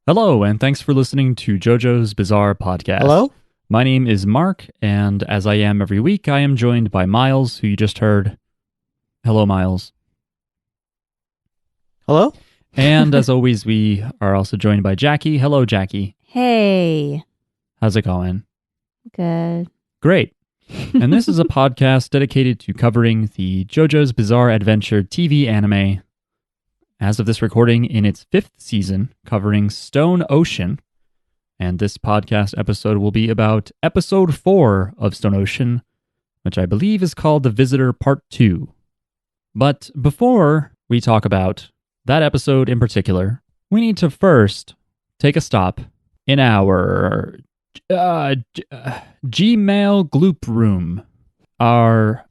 Hello, and thanks for listening to JoJo's Bizarre Podcast. Hello? My name is Mark, and as I am every week, I am joined by Miles, who you just heard. Hello, Miles. Hello? And as always, we are also joined by Jackie. Hello, Jackie. Hey. How's it going? Good. Great. And this is a podcast dedicated to covering the JoJo's Bizarre Adventure TV anime, as of this recording, in its 5th season, covering Stone Ocean. And this podcast episode will be about episode 4 of Stone Ocean, which I believe is called The Visitor Part 2. But before we talk about that episode in particular, we need to first take a stop in our Gmail gloop room, our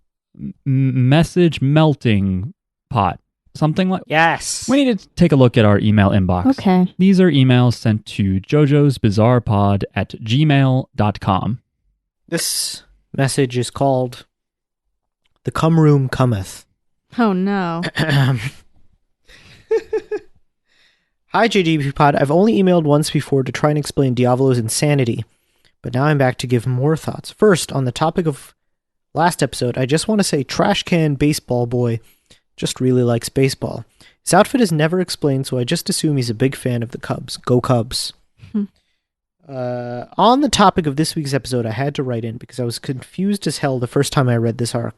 message melting pot. Something like Yes. We need to take a look at our email inbox. Okay. These are emails sent to jojosbizarrepod@gmail.com. This message is called The Cum Room Cometh. Oh no. Hi, JGB Pod. I've only emailed once before to try and explain Diavolo's insanity, but now I'm back to give more thoughts. First, on the topic of last episode, I just want to say Trash Can Baseball Boy just really likes baseball. His outfit is never explained, so I just assume he's a big fan of the Cubs. Go Cubs. On the topic of this week's episode, I had to write in because I was confused as hell the first time I read this arc.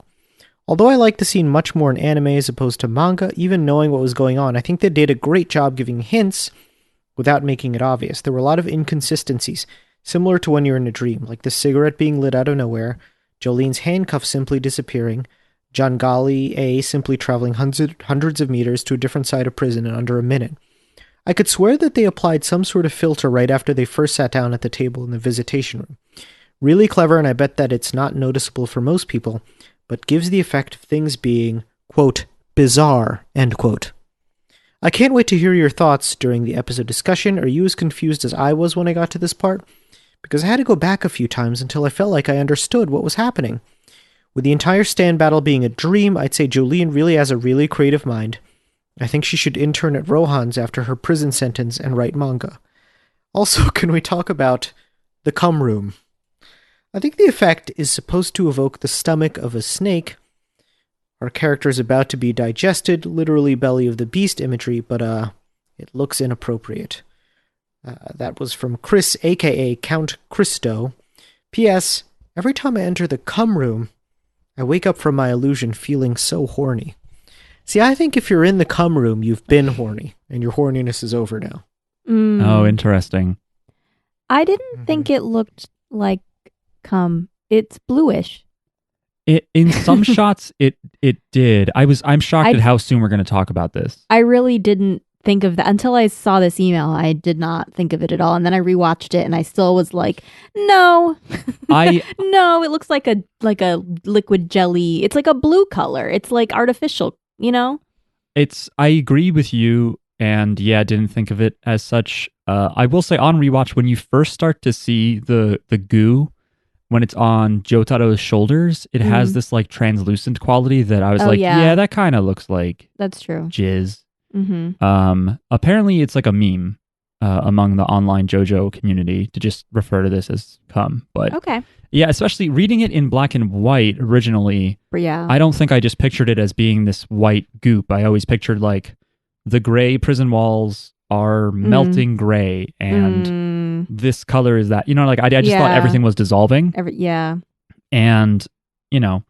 Although I like the scene much more in anime as opposed to manga, even knowing what was going on, I think they did a great job giving hints without making it obvious. There were a lot of inconsistencies, similar to when you're in a dream, like the cigarette being lit out of nowhere, Jolene's handcuff simply disappearing, John Golly A simply traveling hundreds of meters to a different side of prison in under a minute. I could swear that they applied some sort of filter right after they first sat down at the table in the visitation room. Really clever, and I bet that it's not noticeable for most people, but gives the effect of things being, quote, bizarre, end quote. I can't wait to hear your thoughts during the episode discussion. Are you as confused as I was when I got to this part? Because I had to go back a few times until I felt like I understood what was happening. With the entire stand battle being a dream, I'd say Jolene really has a really creative mind. I think she should intern at Rohan's after her prison sentence and write manga. Also, can we talk about the cum room? I think the effect is supposed to evoke the stomach of a snake. Our character is about to be digested, literally belly of the beast imagery, but it looks inappropriate. That was from Chris, aka Count Christo. P.S. Every time I enter the cum room, I wake up from my illusion feeling so horny. See, I think if you're in the cum room, you've been horny, and your horniness is over now. Oh, interesting. I didn't think it looked like cum. It's bluish. In some shots, it did. I'm shocked at how soon we're going to talk about this. I really didn't think of that until I saw this email. I did not think of it at all, and then I rewatched it, and I still was like, "No, no, it looks like a liquid jelly. It's like a blue color. It's like artificial, you know." I agree with you, and yeah, didn't think of it as such. I will say on rewatch, when you first start to see the goo, when it's on Jotaro's shoulders, it has this like translucent quality that I was yeah, that kind of looks like that's true jizz. Mm-hmm. Apparently it's like a meme among the online JoJo community to just refer to this as cum. But okay, yeah, especially reading it in black and white originally. Yeah, I don't think I just pictured it as being this white goop. I always pictured like the gray prison walls are melting gray, and this color is that. You know, like I just thought everything was dissolving. And you know,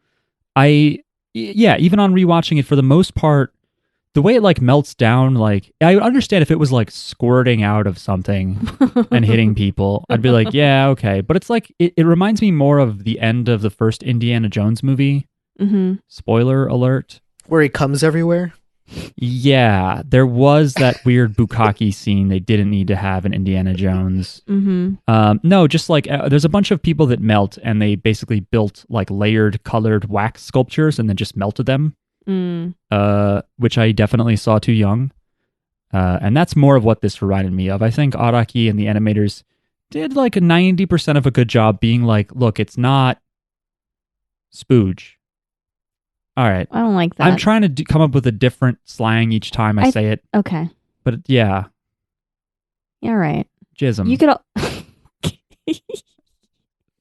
even on rewatching it, for the most part, the way it like melts down, like I would understand if it was like squirting out of something and hitting people. I'd be like, yeah, okay. But it's like it reminds me more of the end of the first Indiana Jones movie. Spoiler alert. Where he comes everywhere? Yeah, there was that weird bukkake scene they didn't need to have in Indiana Jones. No, just like there's a bunch of people that melt, and they basically built like layered colored wax sculptures and then just melted them. Which I definitely saw too young. And that's more of what this reminded me of. I think Araki and the animators did like a 90% of a good job being like, look, it's not spooge. All right. I don't like that. I'm trying to come up with a different slang each time I say it. Okay. But yeah. All right. Jism. You could.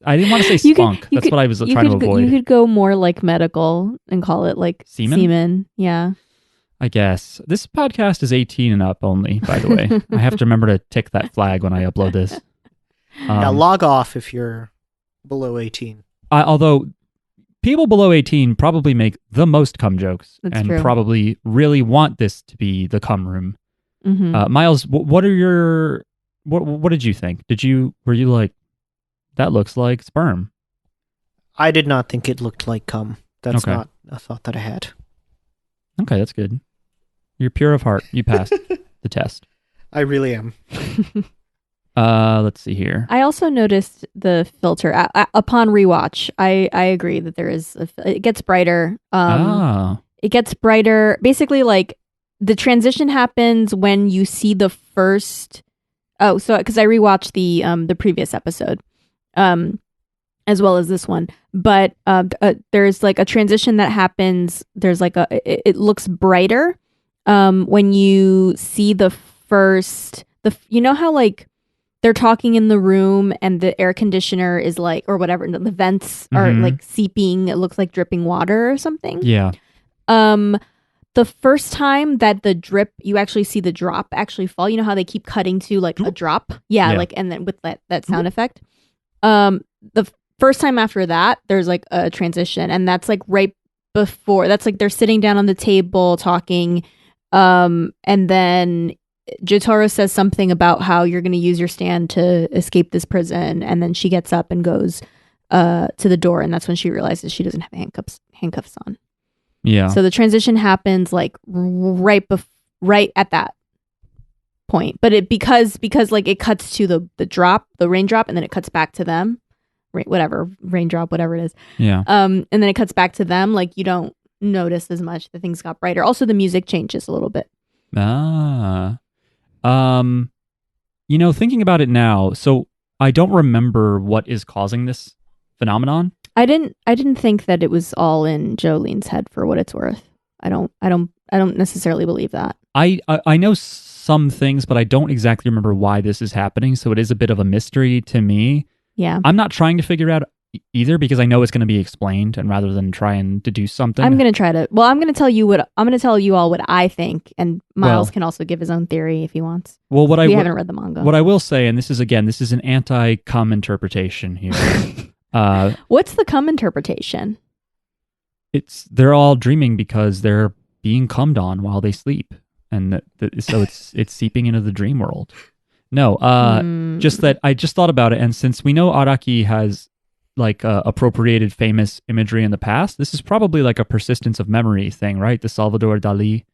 I didn't want to say spunk. That's what I was trying to avoid. You could go more like medical and call it like semen. Yeah. I guess. This podcast is 18 and up only, by the way. I have to remember to tick that flag when I upload this. Log off if you're below 18. Although people below 18 probably make the most cum jokes. That's and true. Probably really want this to be the cum room. Mm-hmm. Miles, what are your... What did you think? Were you like, that looks like sperm? I did not think it looked like cum. That's Okay. not a thought that I had. Okay, that's good. You're pure of heart. You passed the test. I really am. Let's see here. I also noticed the filter upon rewatch. I agree that there is it gets brighter. It gets brighter. Basically, like the transition happens when you see the first. Oh, so because I rewatched the previous episode, as well as this one, but there's like a transition that happens. There's like it looks brighter when you see the first. You know how like they're talking in the room and the air conditioner is like, or whatever, the vents are like seeping. It looks like dripping water or something. Yeah. The first time that the drip, you actually see the drop actually fall. You know how they keep cutting to like a drop? Yeah. Like, and then with that sound effect. The first time after that, there's like a transition, and that's like right before. That's like they're sitting down on the table talking, and then Jotaro says something about how you're going to use your stand to escape this prison, and then she gets up and goes to the door, and that's when she realizes she doesn't have handcuffs on. Yeah. So the transition happens like right at that point, but it because like it cuts to the raindrop, and then it cuts back to them, raindrop, whatever it is. Yeah. And then it cuts back to them. Like you don't notice as much. The things got brighter. Also, the music changes a little bit. Thinking about it now, so I don't remember what is causing this phenomenon. I didn't think that it was all in Jolene's head, for what it's worth. I don't necessarily believe that. I know some things, but I don't exactly remember why this is happening, so it is a bit of a mystery to me. Yeah. I'm not trying to figure out either because I know it's going to be explained, and rather than trying to do something, I'm going to try to. Well, I'm going to tell you all what I think, and Miles can also give his own theory if he wants. Well, we haven't read the manga. What I will say, and this is an anti-cum interpretation here. What's the cum interpretation? They're all dreaming because they're being cummed on while they sleep, and so it's seeping into the dream world. No, just that I just thought about it, and since we know Araki has like appropriated famous imagery in the past, this is probably like a persistence of memory thing, right? The Salvador Dali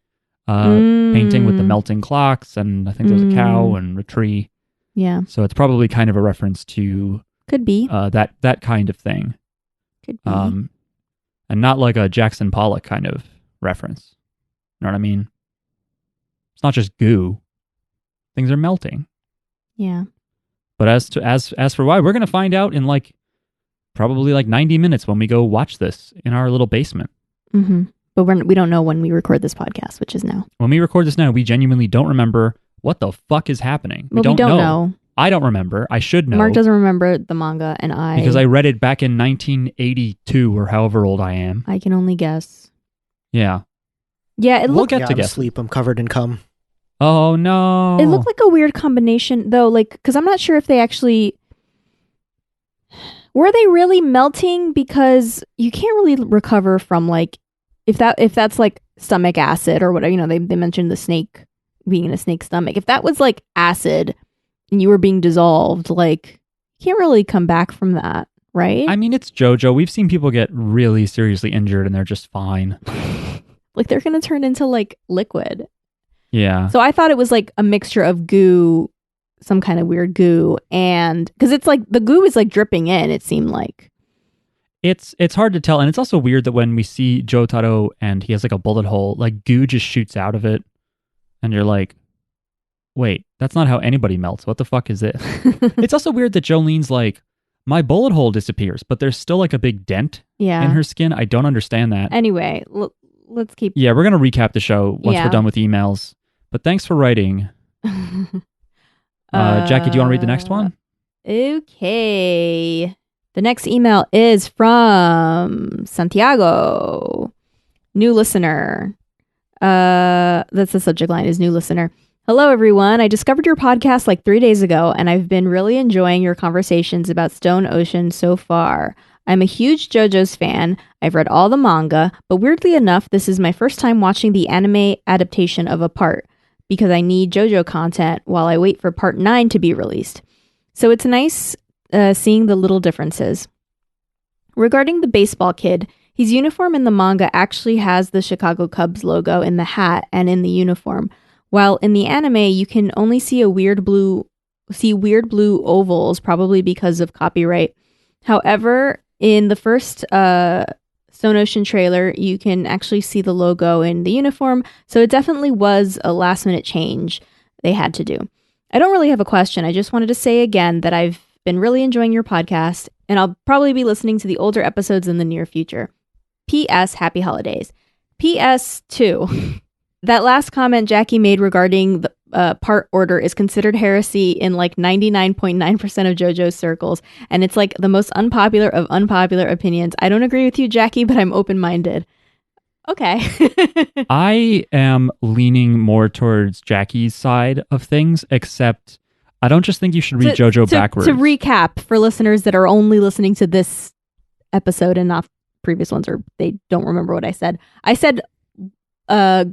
painting with the melting clocks, and I think there's a cow and a tree. Yeah. So it's probably kind of a reference to could be that kind of thing. Could be. And not like a Jackson Pollock kind of reference. You know what I mean? It's not just goo. Things are melting. Yeah. But as for why, we're going to find out in like probably like 90 minutes when we go watch this in our little basement. Mm-hmm. But we don't know when we record this podcast, which is now. When we record this now, we genuinely don't remember what the fuck is happening. We don't know. I don't remember. I should know. Mark doesn't remember the manga, and because I read it back in 1982 or however old I am. I can only guess. Yeah. Yeah, we'll get to I'm asleep. I'm covered in cum. Oh no! It looked like a weird combination, though. Like, because I'm not sure if they actually were they really melting, because you can't really recover from like if that's like stomach acid or whatever. You know, they mentioned the snake being in a snake's stomach. If that was like acid and you were being dissolved, like, you can't really come back from that, right? I mean, it's JoJo. We've seen people get really seriously injured and they're just fine. Like, they're going to turn into, like, liquid. Yeah. So I thought it was, like, a mixture of goo, some kind of weird goo, and... Because it's, like, the goo is, like, dripping in, it seemed like. It's hard to tell, and it's also weird that when we see Jotaro and he has, like, a bullet hole, like, goo just shoots out of it, and you're like, wait, that's not how anybody melts. What the fuck is this? It's also weird that Jolene's like, my bullet hole disappears, but there's still like a big dent in her skin. I don't understand that. Anyway, let's keep... Yeah, we're going to recap the show once we're done with emails. But thanks for writing. Jackie, do you want to read the next one? Okay. The next email is from Santiago. New listener. That's the subject line, is new listener. Hello, everyone. I discovered your podcast like 3 days ago, and I've been really enjoying your conversations about Stone Ocean so far. I'm a huge JoJo's fan. I've read all the manga, but weirdly enough, this is my first time watching the anime adaptation of a part, because I need JoJo content while I wait for part 9 to be released. So it's nice seeing the little differences. Regarding the baseball kid, his uniform in the manga actually has the Chicago Cubs logo in the hat and in the uniform, while in the anime you can only see weird blue ovals, probably because of copyright. However, in the first Stone Ocean trailer, you can actually see the logo in the uniform, so it definitely was a last-minute change they had to do. I don't really have a question. I just wanted to say again that I've been really enjoying your podcast, and I'll probably be listening to the older episodes in the near future. P.S. Happy Holidays. P.S. 2. That last comment Jackie made regarding the part order is considered heresy in like 99.9% of JoJo's circles, and it's like the most unpopular of unpopular opinions. I don't agree with you, Jackie, but I'm open-minded. Okay. I am leaning more towards Jackie's side of things, except I don't just think you should read JoJo backwards. To recap for listeners that are only listening to this episode and not previous ones, or they don't remember what I said. I said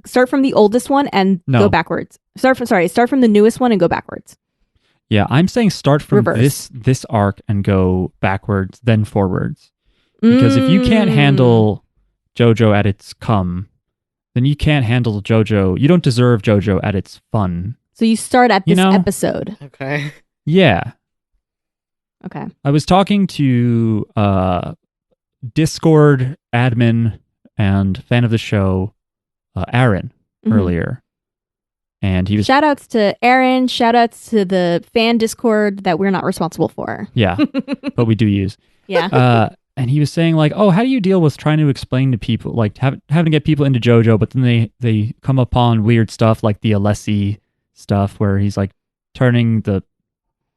start from the oldest one and go backwards. Start from the newest one and go backwards. Yeah, I'm saying start from Reverse. this arc and go backwards, then forwards. Because if you can't handle JoJo at its come, then you can't handle JoJo. You don't deserve JoJo at its fun. So you start at this episode. Okay. Yeah. Okay. I was talking to Discord admin and fan of the show, Aaron, earlier. And he was... Shoutouts to Aaron. Shoutouts to the fan Discord that we're not responsible for. Yeah, but we do use. Yeah. And he was saying like, oh, how do you deal with trying to explain to people, like having to get people into JoJo, but then they come upon weird stuff like the Alessi stuff where he's like turning the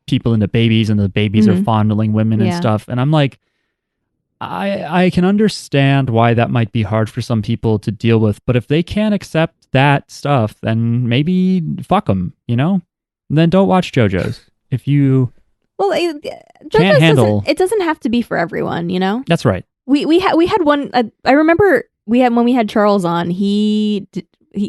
people into babies and the babies are fondling women and stuff. And I'm like, I can understand why that might be hard for some people to deal with, but if they can't accept that stuff, then maybe fuck them, you know? And then don't watch JoJo's. If you... Well, can't handle... It doesn't have to be for everyone, you know? That's right. We had one... I remember when we had Charles on, he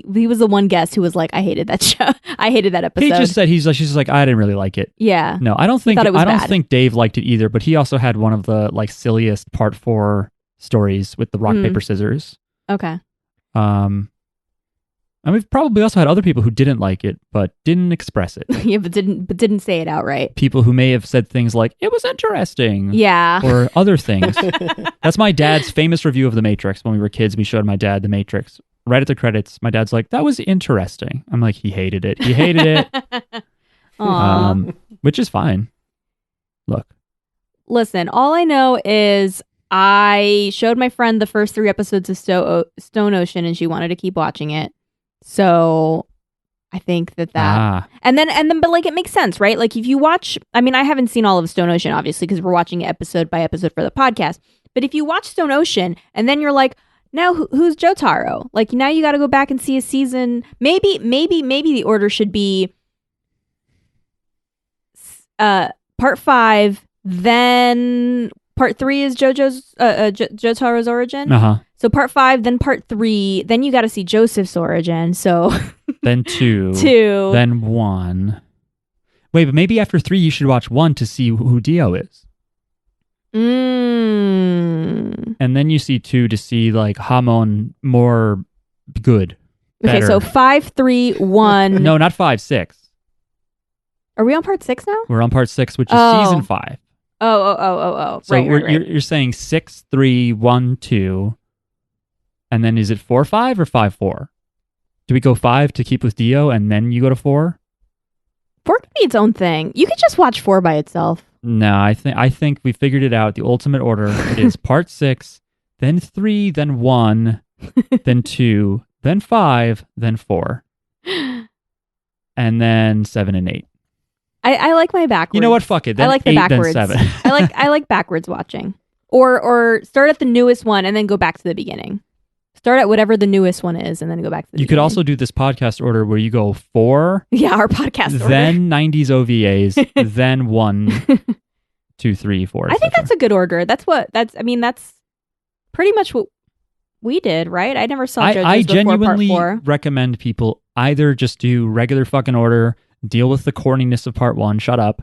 was the one guest who was like, I hated that show. I hated that episode. He just said she's just like, I didn't really like it. Yeah. No, I don't think Dave liked it either, but he also had one of the like silliest part 4 stories with the rock, paper, scissors. Okay. And we've probably also had other people who didn't like it, but didn't express it. Yeah, but didn't say it outright. People who may have said things like, it was interesting. Yeah. Or other things. That's my dad's famous review of The Matrix. When we were kids, we showed my dad The Matrix. Right at the credits, my dad's like, that was interesting. I'm like, he hated it. He hated it. Which is fine. Look. Listen, all I know is I showed my friend the first 3 episodes of Stone Ocean and she wanted to keep watching it. So I think that and then but like it makes sense, right? Like if you watch, I mean, I haven't seen all of Stone Ocean obviously because we're watching it episode by episode for the podcast, but if you watch Stone Ocean and then you're like, now who's Jotaro? Like now you got to go back and see a season. Maybe the order should be part 5, then part 3 is Jotaro's origin. So part 5, then part 3, then you got to see Joseph's origin. So then 2, then 1. Wait, but maybe after 3 you should watch 1 to see who Dio is. And then you see 2 to see like Hamon more good. Better. Okay, so 5, 3, 1. No, not 5, 6. Are we on part 6 now? We're on part 6, which is season 5. Oh. So right. You're saying 6, 3, 1, 2. And then is it 4, 5 or 5, 4? Do we go 5 to keep with Dio and then you go to 4? 4 could be its own thing. You could just watch 4 by itself. No, I think we figured it out. The ultimate order is part 6, then 3, then 1, then 2, then 5, then 4. And then 7 and 8. I like my backwards. You know what? Fuck it. Then I like the 8, backwards. then 7. I like backwards watching. Or start at the newest one and then go back to the beginning. Start at whatever the newest one is and then go back to the beginning. You could also do this podcast order where you go 4. Yeah, our podcast order. Then 90s OVAs, then 1, 2, 3, 4. I think that's a good order. That's pretty much what we did, right? I never saw JoJo's I before genuinely part 4. recommend people either just do regular fucking order, deal with the corniness of part 1, shut up,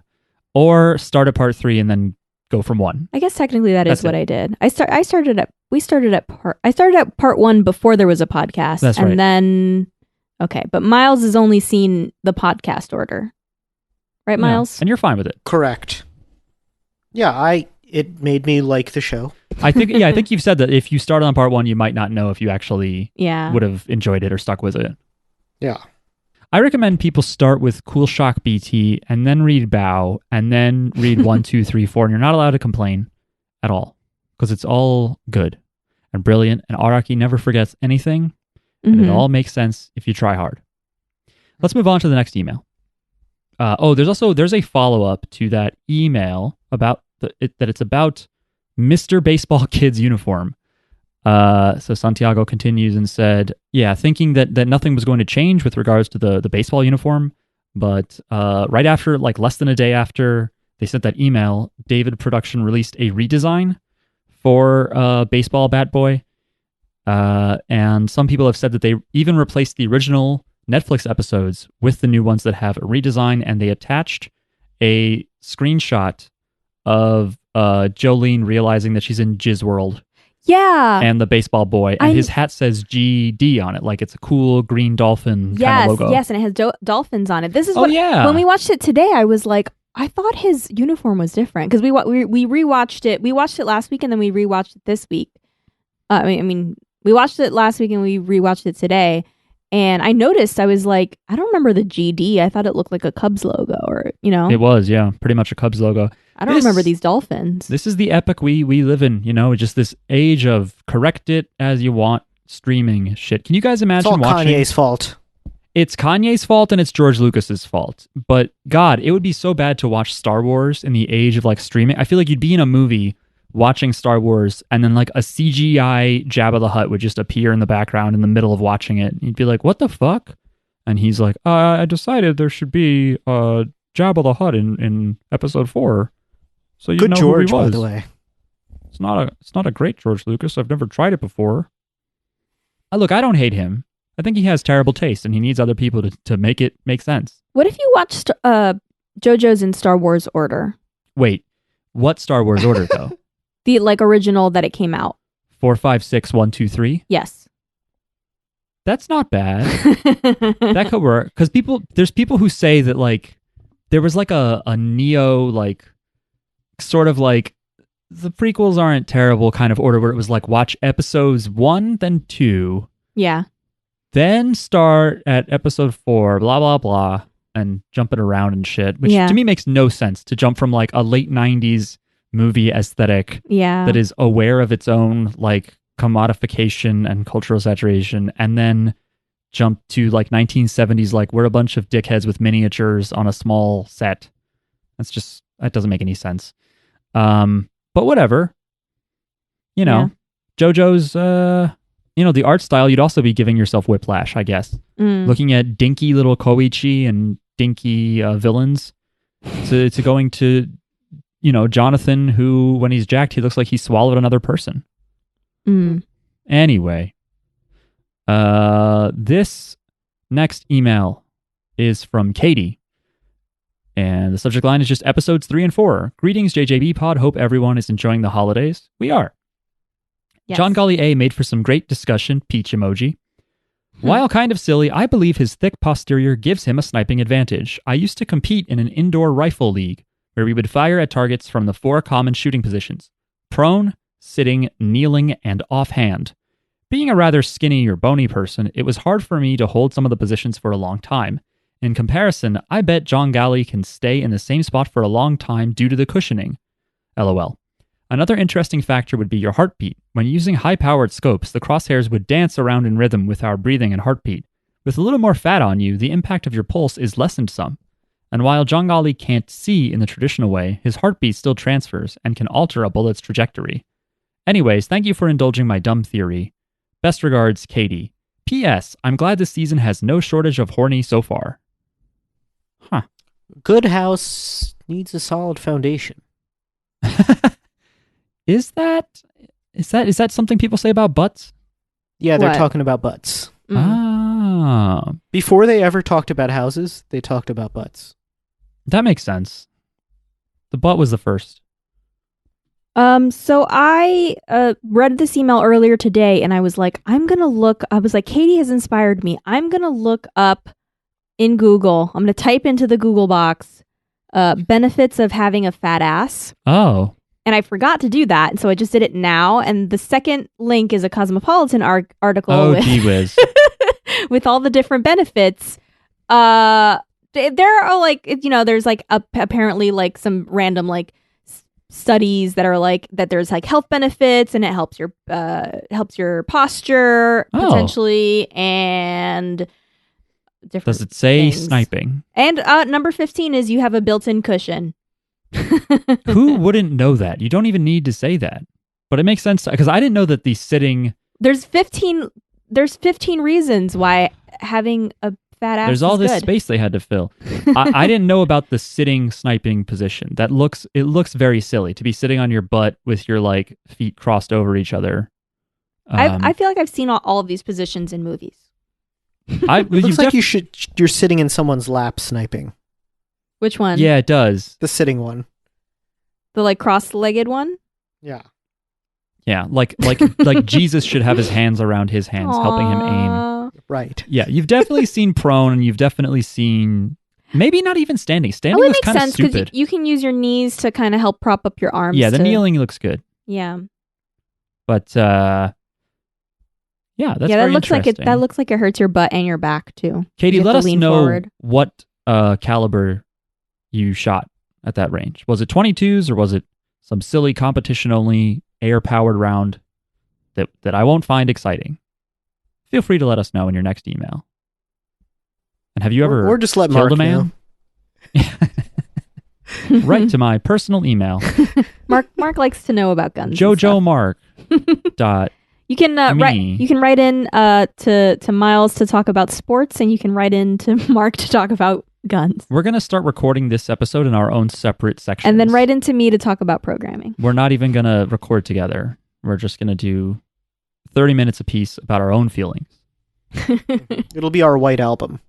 or start at part 3 and then go from 1. I guess technically that's what it. I did. I started at part 1 before there was a podcast. That's and right. then but Miles has only seen the podcast order. Right, Miles? Yeah, and you're fine with it. Correct. Yeah, it made me like the show. I think you've said that if you started on part 1, you might not know if you actually would have enjoyed it or stuck with it. Yeah. I recommend people start with Cool Shock BT and then read Bow and then read 1, 2, 3, 4, and you're not allowed to complain at all because it's all good and brilliant, and Araki never forgets anything, and it all makes sense if you try hard. Let's move on to the next email. There's a follow-up to that email about that it's about Mr. Baseball Kid's uniform. So Santiago continues and said, thinking that nothing was going to change with regards to the baseball uniform, but right after, like less than a day after they sent that email, David Production released a redesign for Baseball Bat Boy. And some people have said that they even replaced the original Netflix episodes with the new ones that have a redesign, and they attached a screenshot of Jolene realizing that she's in Jizz World. Yeah. And the baseball boy. And his hat says GD on it. Like it's a cool green dolphin kind of logo. Yes, and it has dolphins on it. This is when we watched it today, I was like, I thought his uniform was different. Because we rewatched it. We watched it last week and then we rewatched it this week. We watched it last week and we rewatched it today. And I noticed, I was like, I don't remember the GD. I thought it looked like a Cubs logo or, It was, pretty much a Cubs logo. I don't remember these dolphins. This is the epoch we live in, just this age of correct it as you want streaming shit. Can you guys imagine watching? It's all Kanye's fault. It's Kanye's fault and it's George Lucas's fault. But God, it would be so bad to watch Star Wars in the age of like streaming. I feel like you'd be in a movie watching Star Wars and then like a CGI Jabba the Hutt would just appear in the background in the middle of watching it. You'd be like, what the fuck? And he's like, I decided there should be Jabba the Hutt in episode 4. So you Good know George, who he was. by the way. It's not a great George Lucas. I've never tried it before. Look, I don't hate him. I think he has terrible taste and he needs other people to make it make sense. What if you watched JoJo's in Star Wars order? Wait, what Star Wars order though? The original that it came out. 4, 5, 6, 1, 2, 3? Yes. That's not bad. That could work. Because there's people who say that like there was like a Neo like sort of like the prequels aren't terrible kind of order where it was like watch episodes 1, then 2. Yeah. Then start at episode 4, blah, blah, blah, and jumping around and shit. Which to me makes no sense to jump from like a late 90s movie aesthetic that is aware of its own like commodification and cultural saturation and then jump to like 1970s like we're a bunch of dickheads with miniatures on a small set. That doesn't make any sense. But whatever. JoJo's the art style, you'd also be giving yourself whiplash, I guess. Looking at dinky little Koichi and dinky villains to going to Jonathan, who, when he's jacked, he looks like he swallowed another person. Anyway, this next email is from Katie. And the subject line is just episodes 3 and 4. Greetings, JJB Pod. Hope everyone is enjoying the holidays. We are. Yes. John Golly A made for some great discussion, peach emoji. While kind of silly, I believe his thick posterior gives him a sniping advantage. I used to compete in an indoor rifle league, where we would fire at targets from the 4 common shooting positions: prone, sitting, kneeling, and offhand. Being a rather skinny or bony person, it was hard for me to hold some of the positions for a long time. In comparison, I bet John Galley can stay in the same spot for a long time due to the cushioning. LOL. Another interesting factor would be your heartbeat. When using high-powered scopes, the crosshairs would dance around in rhythm with our breathing and heartbeat. With a little more fat on you, the impact of your pulse is lessened some. And while Jangali can't see in the traditional way, his heartbeat still transfers and can alter a bullet's trajectory. Anyways, thank you for indulging my dumb theory. Best regards, Katie. P.S. I'm glad this season has no shortage of horny so far. Huh. Good house needs a solid foundation. Is that something people say about butts? Yeah, they're What? talking about butts. Ah, Before they ever talked about houses, they talked about butts. that makes sense. The butt was the first. So I read this email earlier today, and I was like, Katie has inspired me. I'm gonna look up in Google. I'm gonna type into the Google box, benefits of having a fat ass. Oh. And I forgot to do that, and so I just did it now. And the second link is a Cosmopolitan article Oh, gee whiz. with all the different benefits. There are there's apparently like some random studies that are like that there's like health benefits, and it helps your posture potentially, and different. Does it say things. sniping? And number 15 is you have a built-in cushion. Who wouldn't know that? You don't even need to say that. But it makes sense because I didn't know that the sitting. There's 15 reasons why having a fat ass There's all is this good. space they had to fill. I didn't know about the sitting sniping position. It looks very silly to be sitting on your butt with your like feet crossed over each other. I feel like I've seen all of these positions in movies. It looks like you're sitting in someone's lap sniping. Which one? Yeah, it does. The sitting one. The like cross-legged one? Yeah. Yeah, like Jesus should have his hands around his hands, helping him aim. Aww. Right. Yeah, you've definitely seen prone, and you've definitely seen maybe not even standing. Standing Well, it looks makes kind of sense because stupid. you can use your knees to kind of help prop up your arms. Yeah, the kneeling looks good. Yeah. But yeah, that's very looks like interesting. that looks like it hurts your butt and your back too. Katie, You have let to us lean know forward. what caliber you shot at that range. Was it 22s or was it some silly competition-only air-powered round that I won't find exciting? Feel free to let us know in your next email. And have you ever or just let killed Mark a man? Write to my personal email, Mark likes to know about guns. and JoJo stuff. Mark. You can write in to Miles to talk about sports, and you can write in to Mark to talk about guns. We're going to start recording this episode in our own separate sections. And then write into me to talk about programming. We're not even going to record together. We're just going to do 30 minutes apiece about our own feelings. It'll be our white album.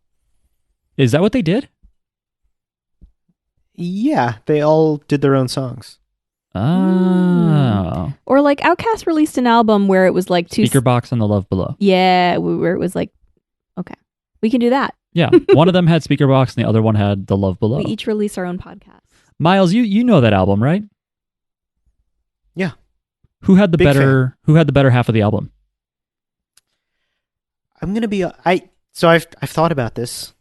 Is that what they did? Yeah, they all did their own songs. Oh. Or like Outkast released an album where it was like two Speaker Box and The Love Below. Yeah, where it was like, okay, we can do that. Yeah, one of them had Speaker Box and the other one had The Love Below. We each release our own podcast. Miles, you know that album, right? Yeah. Who had the Big better half of the album? I'm gonna be so I've thought about this,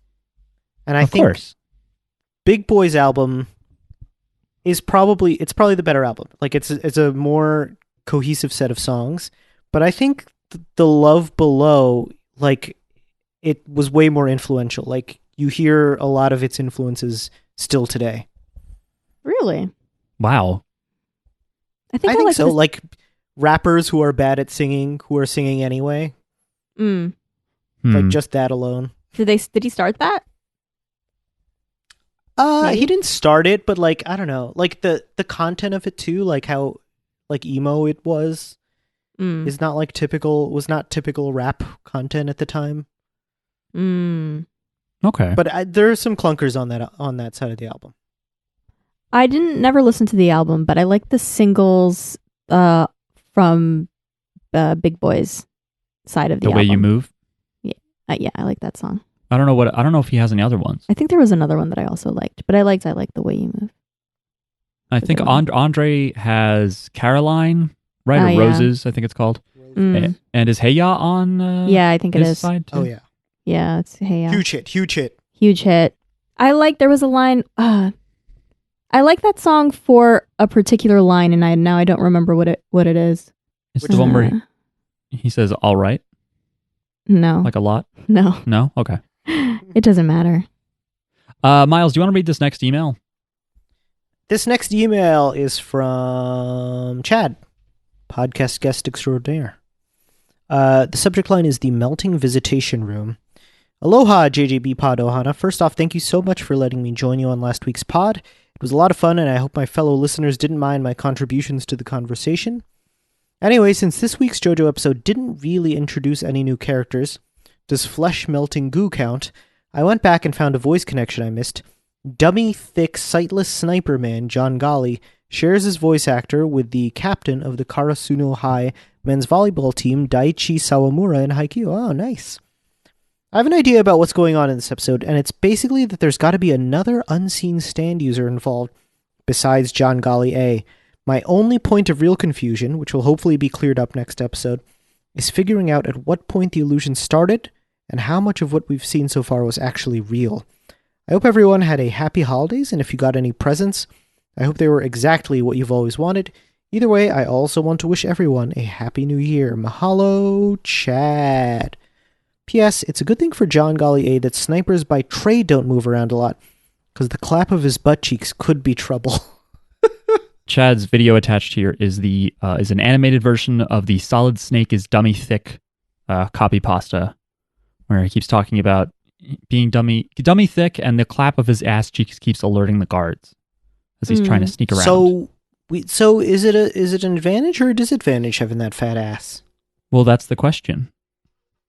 and I Of think course. Big Boy's album is probably the better album. Like it's a more cohesive set of songs, but I think the Love Below, like, it was way more influential. Like you hear a lot of its influences still today. Really? Wow. I think so. this- Like rappers who are bad at singing, who are singing anyway. Mm. Like just that alone. Did he start that? He didn't start it, but like, I don't know, like the content of it too, like how like emo it was is not like was not typical rap content at the time. Okay. But there are some clunkers on that side of the album. I never listen to the album, but I like the singles from Big Boy's side of the album. The Way You Move? Yeah, I like that song. I don't know if he has any other ones. I think there was another one that I also liked, but I like The Way You Move. I think Andre has Caroline, right? Or yeah. Roses, I think it's called. And is Hey Ya on yeah, I think it his is. side too? Oh yeah. Yeah, it's Hey Ya. Huge hit. Huge hit. There was a line, I like that song for a particular line, and I don't remember what it is. It's the one where he says all right, No. like a lot. No. No? Okay. It doesn't matter. Miles, do you want to read this next email? This next email is from Chad, podcast guest extraordinaire. The subject line is the Melting Visitation Room. Aloha, JJB Pod Ohana. First off, thank you so much for letting me join you on last week's pod. It was a lot of fun, and I hope my fellow listeners didn't mind my contributions to the conversation. Anyway, since this week's JoJo episode didn't really introduce any new characters, does flesh-melting goo count? I went back and found a voice connection I missed. Dummy, thick, sightless sniper man John Golly shares his voice actor with the captain of the Karasuno High men's volleyball team, Daichi Sawamura in Haikyuu. Oh, nice. I have an idea about what's going on in this episode, and it's basically that there's got to be another unseen stand user involved besides John Golly A. My only point of real confusion, which will hopefully be cleared up next episode, is figuring out at what point the illusion started and how much of what we've seen so far was actually real. I hope everyone had a happy holidays, and if you got any presents, I hope they were exactly what you've always wanted. Either way, I also want to wish everyone a happy new year. Mahalo, Chad. P.S. It's a good thing for John Golly A that snipers by trade don't move around a lot, because the clap of his butt cheeks could be trouble. Chad's video attached here is an animated version of the Solid Snake is Dummy Thick copy pasta, where he keeps talking about being dummy thick, and the clap of his ass cheeks keeps alerting the guards as he's trying to sneak around. So is it an advantage or a disadvantage having that fat ass? Well, that's the question.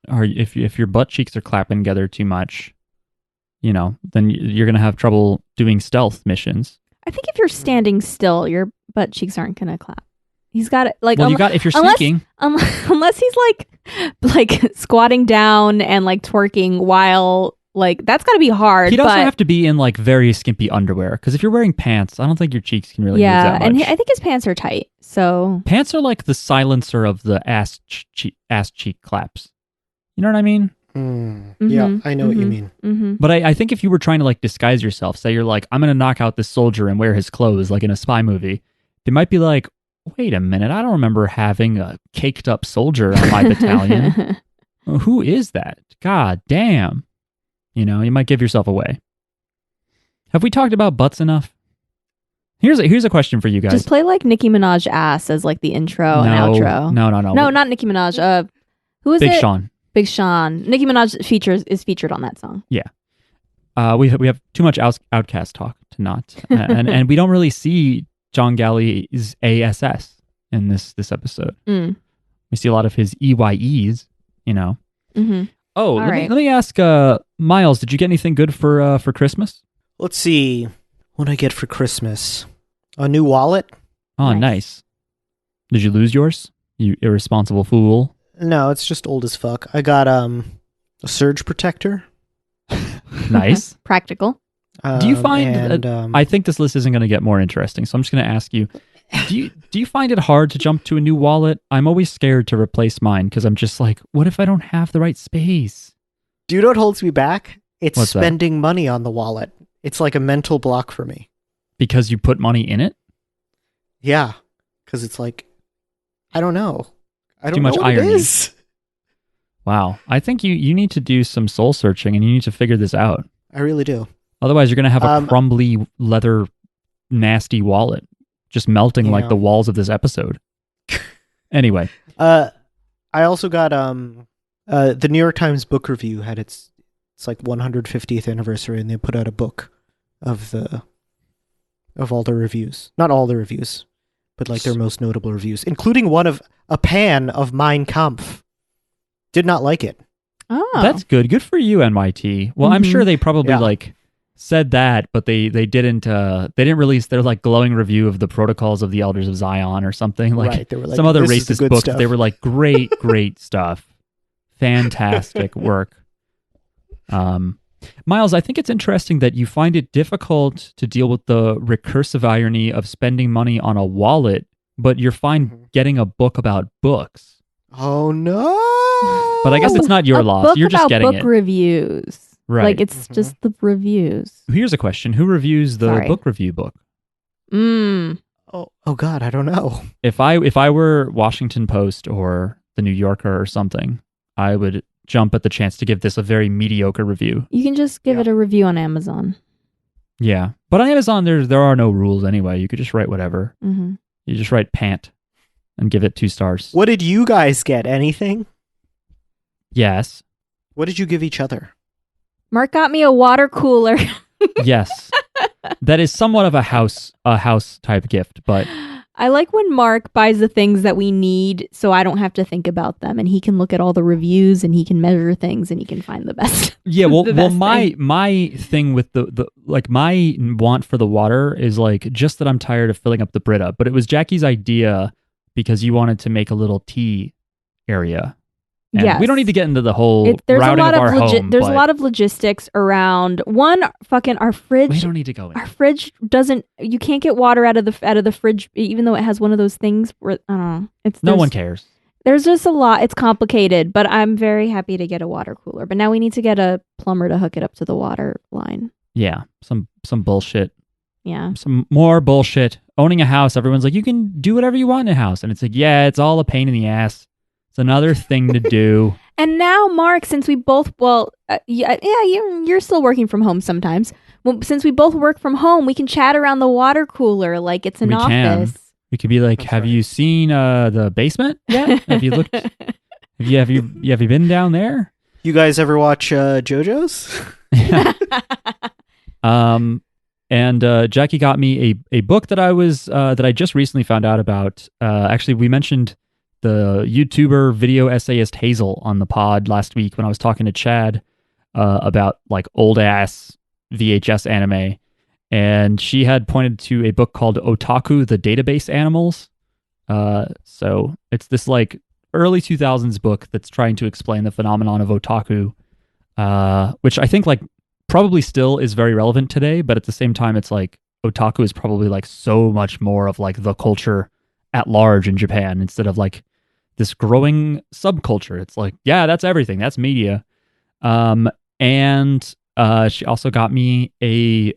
Or if your butt cheeks are clapping together too much, then you're gonna have trouble doing stealth missions. I think if you're standing still, your butt cheeks aren't gonna clap. He's got it like. Well, if you're sneaking, unless he's like squatting down and like twerking while that's got to be hard. He'd also have to be in like very skimpy underwear, because if you're wearing pants, I don't think your cheeks can really move that much. And I think his pants are tight. So pants are like the silencer of the ass cheek claps. You know what I mean? Mm-hmm. Yeah, I know what you mean. Mm-hmm. But I think if you were trying to like disguise yourself, say you're like, I'm going to knock out this soldier and wear his clothes like in a spy movie, they might be like, wait a minute, I don't remember having a caked up soldier on my battalion. Who is that? God damn. You might give yourself away. Have we talked about butts enough? Here's a question for you guys. Just play like Nicki Minaj ass as like the intro and outro. No. No, not Nicki Minaj. Who is Big it? Sean. Big Sean. Nicki Minaj is featured on that song. Yeah. We have too much Outkast talk to not, and we don't really see John Golly's ASS in this episode. We see a lot of his EYEs. Mm-hmm. Oh, let me ask Miles, did you get anything good for Christmas? Let's see. What did I get for Christmas? A new wallet. Oh, nice. Did you lose yours? You irresponsible fool. No, it's just old as fuck. I got a surge protector. Nice. Practical. Do you find I think this list isn't going to get more interesting, so I'm just going to ask you, do you find it hard to jump to a new wallet? I'm always scared to replace mine because I'm just like, what if I don't have the right space? Do you know what holds me back? It's What's spending money on the wallet. It's like a mental block for me. Because you put money in it? Yeah, because it's like, I don't know. I don't Too much know what irony. it is. Wow. I think you need to do some soul searching and you need to figure this out. I really do. Otherwise, you're going to have a crumbly, leather, nasty wallet just melting like the walls of this episode. Anyway. I also got the New York Times book review had it's like 150th anniversary, and they put out a book of all the reviews. Not all the reviews, but like their most notable reviews, including one of a pan of Mein Kampf. Did not like it. Oh. That's good. Good for you, NYT. Well, I'm sure they probably said that, but they didn't release their like glowing review of the Protocols of the Elders of Zion or something like, they were like some other this is the racist good book. stuff. They were like, great stuff, fantastic work. Miles, I think it's interesting that you find it difficult to deal with the recursive irony of spending money on a wallet, but you're fine getting a book about books. Oh no! But I guess it's not your loss. You're just getting book reviews. Right. Like it's just the reviews. Here's a question: who reviews the book review book? Oh God, I don't know. If I were Washington Post or the New Yorker or something, I would jump at the chance to give this a very mediocre review. You can just give it a review on Amazon. Yeah. But on Amazon, there are no rules anyway. You could just write whatever. Mm-hmm. You just write pant and give it 2 stars. What did you guys get? Anything? Yes. What did you give each other? Mark got me a water cooler. Yes. That is somewhat of a house type gift, but I like when Mark buys the things that we need so I don't have to think about them, and he can look at all the reviews and he can measure things and he can find the best. yeah, well, the well, best my thing with the like my want for the water is like just that I'm tired of filling up the Brita, but it was Jackie's idea because you wanted to make a little tea area. And yes. we don't need to get into the whole there's routing a lot of our home. There's a lot of logistics around our fridge. We don't need to go in. Our fridge doesn't. You can't get water out of the fridge, even though it has one of those things where I don't know. No one cares. There's just a lot. It's complicated, but I'm very happy to get a water cooler. But now we need to get a plumber to hook it up to the water line. Yeah, some bullshit. Yeah, some more bullshit. Owning a house, everyone's like, you can do whatever you want in a house, and it's like, yeah, it's all a pain in the ass. It's another thing to do. And now, Mark, since we both, you're still working from home sometimes. Well, since we both work from home, we can chat around the water cooler like it's an office. We could be like, have you seen the basement yet? Have you looked? have you been down there? You guys ever watch JoJo's? And Jackie got me a book that I just recently found out about. Actually, we mentioned the YouTuber video essayist Hazel on the pod last week when I was talking to Chad about like old ass VHS anime, and she had pointed to a book called Otaku: The Database Animals. So it's this like early 2000s book that's trying to explain the phenomenon of otaku, which I think like probably still is very relevant today, but at the same time it's like otaku is probably like so much more of like the culture at large in Japan instead of like this growing subculture. It's like, yeah, that's everything. That's media. And she also got me a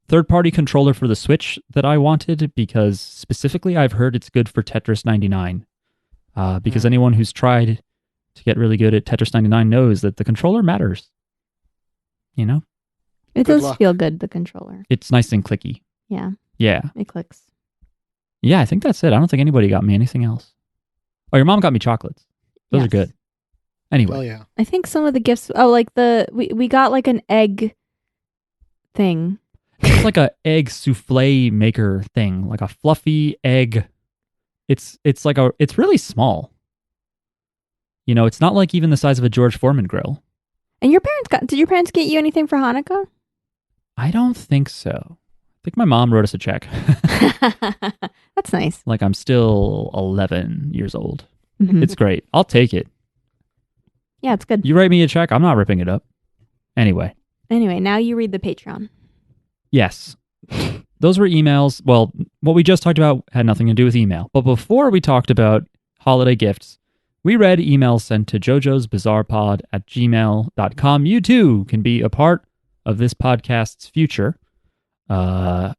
third-party controller for the Switch that I wanted because specifically I've heard it's good for Tetris 99. Because anyone who's tried to get really good at Tetris 99 knows that the controller matters. You know? It does feel good, the controller. It's nice and clicky. Yeah. Yeah. It clicks. Yeah, I think that's it. I don't think anybody got me anything else. Oh, your mom got me chocolates. Those are good. Anyway. Oh, yeah. I think some of the gifts, like we got like an egg thing. It's like a egg souffle maker thing, like a fluffy egg. It's really small. You know, it's not like even the size of a George Foreman grill. And did your parents get you anything for Hanukkah? I don't think so. I think my mom wrote us a check. That's nice. Like I'm still 11 years old. Mm-hmm. It's great. I'll take it. Yeah, it's good. You write me a check, I'm not ripping it up. Anyway, now you read the Patreon. Yes. Those were emails. Well, what we just talked about had nothing to do with email. But before we talked about holiday gifts, we read emails sent to Jojo's Bizarre Pod at gmail.com. You too can be a part of this podcast's future,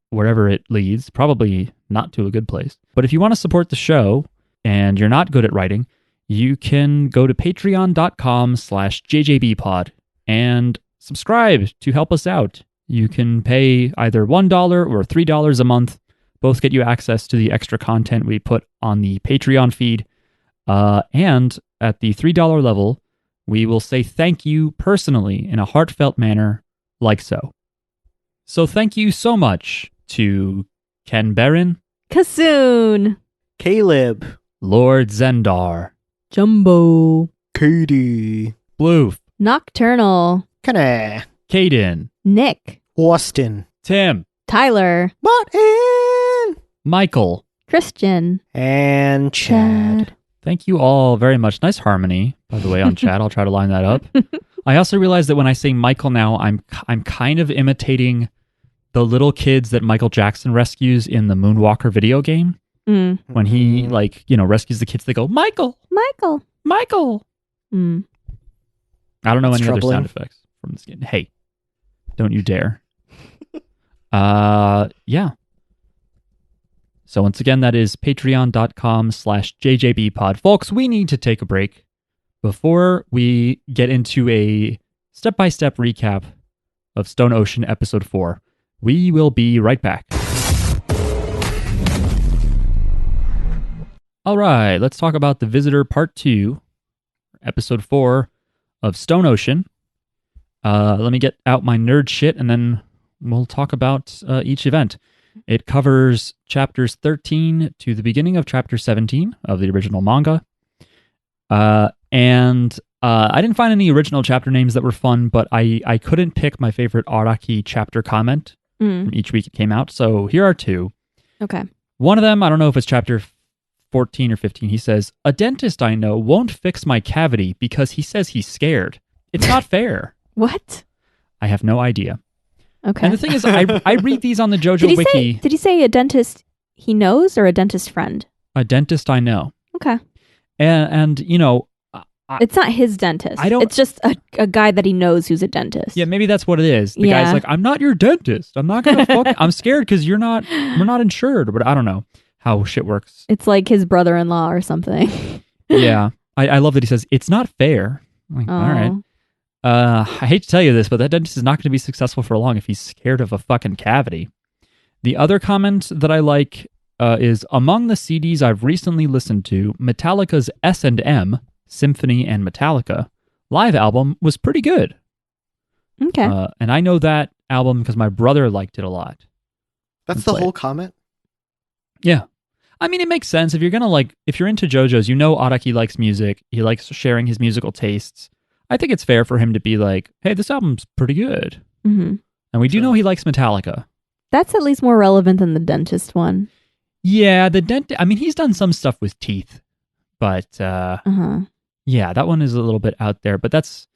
wherever it leads, probably not to a good place. But if you want to support the show and you're not good at writing, you can go to patreon.com/jjbpod and subscribe to help us out. You can pay either $1 or $3 a month. Both get you access to the extra content we put on the Patreon feed. And at the $3 level, we will say thank you personally in a heartfelt manner like so. So thank you so much to Ken Barron, Kassoon, Caleb, Lord Zendar, Jumbo, Katie, Bloof, Nocturnal, Kenna, Caden, Nick, Austin, Tim, Tyler, Martin, Michael, Christian, and Chad. Thank you all very much. Nice harmony, by the way, on Chad. I'll try to line that up. I also realized that when I say Michael now, I'm kind of imitating the little kids that Michael Jackson rescues in the Moonwalker video game. Mm. When he rescues the kids, they go, Michael. Mm. I don't know That's any troubling. other sound effects from this game. Hey, don't you dare. Yeah. So once again, that is patreon.com/jjbpod. Folks, we need to take a break before we get into a step-by-step recap of Stone Ocean Episode 4. We will be right back. All right, let's talk about The Visitor Part 2, Episode 4 of Stone Ocean. Let me get out my nerd shit, and then we'll talk about each event. It covers chapters 13 to the beginning of chapter 17 of the original manga. And I didn't find any original chapter names that were fun, but I couldn't pick my favorite Araki chapter comment from each week it came out. So here are two. Okay. One of them, I don't know if it's chapter 14 or 15. He says, "A dentist I know won't fix my cavity because he says he's scared. It's not fair." What? I have no idea. Okay. And the thing is, I read these on the JoJo Wiki. Did he say a dentist he knows or a dentist friend? A dentist I know. Okay. And you know, it's not his dentist. It's just a guy that he knows who's a dentist. Yeah, maybe that's what it is. The guy's like, "I'm not your dentist. I'm not gonna fuck. I'm scared because we're not insured." But I don't know how shit works. It's like his brother-in-law or something. Yeah, I love that he says it's not fair. I'm like, all right. I hate to tell you this, but that dentist is not going to be successful for long if he's scared of a fucking cavity. The other comment that I like is, among the CDs I've recently listened to, Metallica's S&M, Symphony and Metallica, live album was pretty good. Okay. And I know that album because my brother liked it a lot. That's the whole comment? Yeah. I mean, it makes sense. If you're if you're into JoJo's, you know Araki likes music. He likes sharing his musical tastes. I think it's fair for him to be like, "Hey, this album's pretty good." Mm-hmm. And we do know he likes Metallica. That's at least more relevant than the dentist one. Yeah, I mean, he's done some stuff with teeth, but yeah, that one is a little bit out there. But the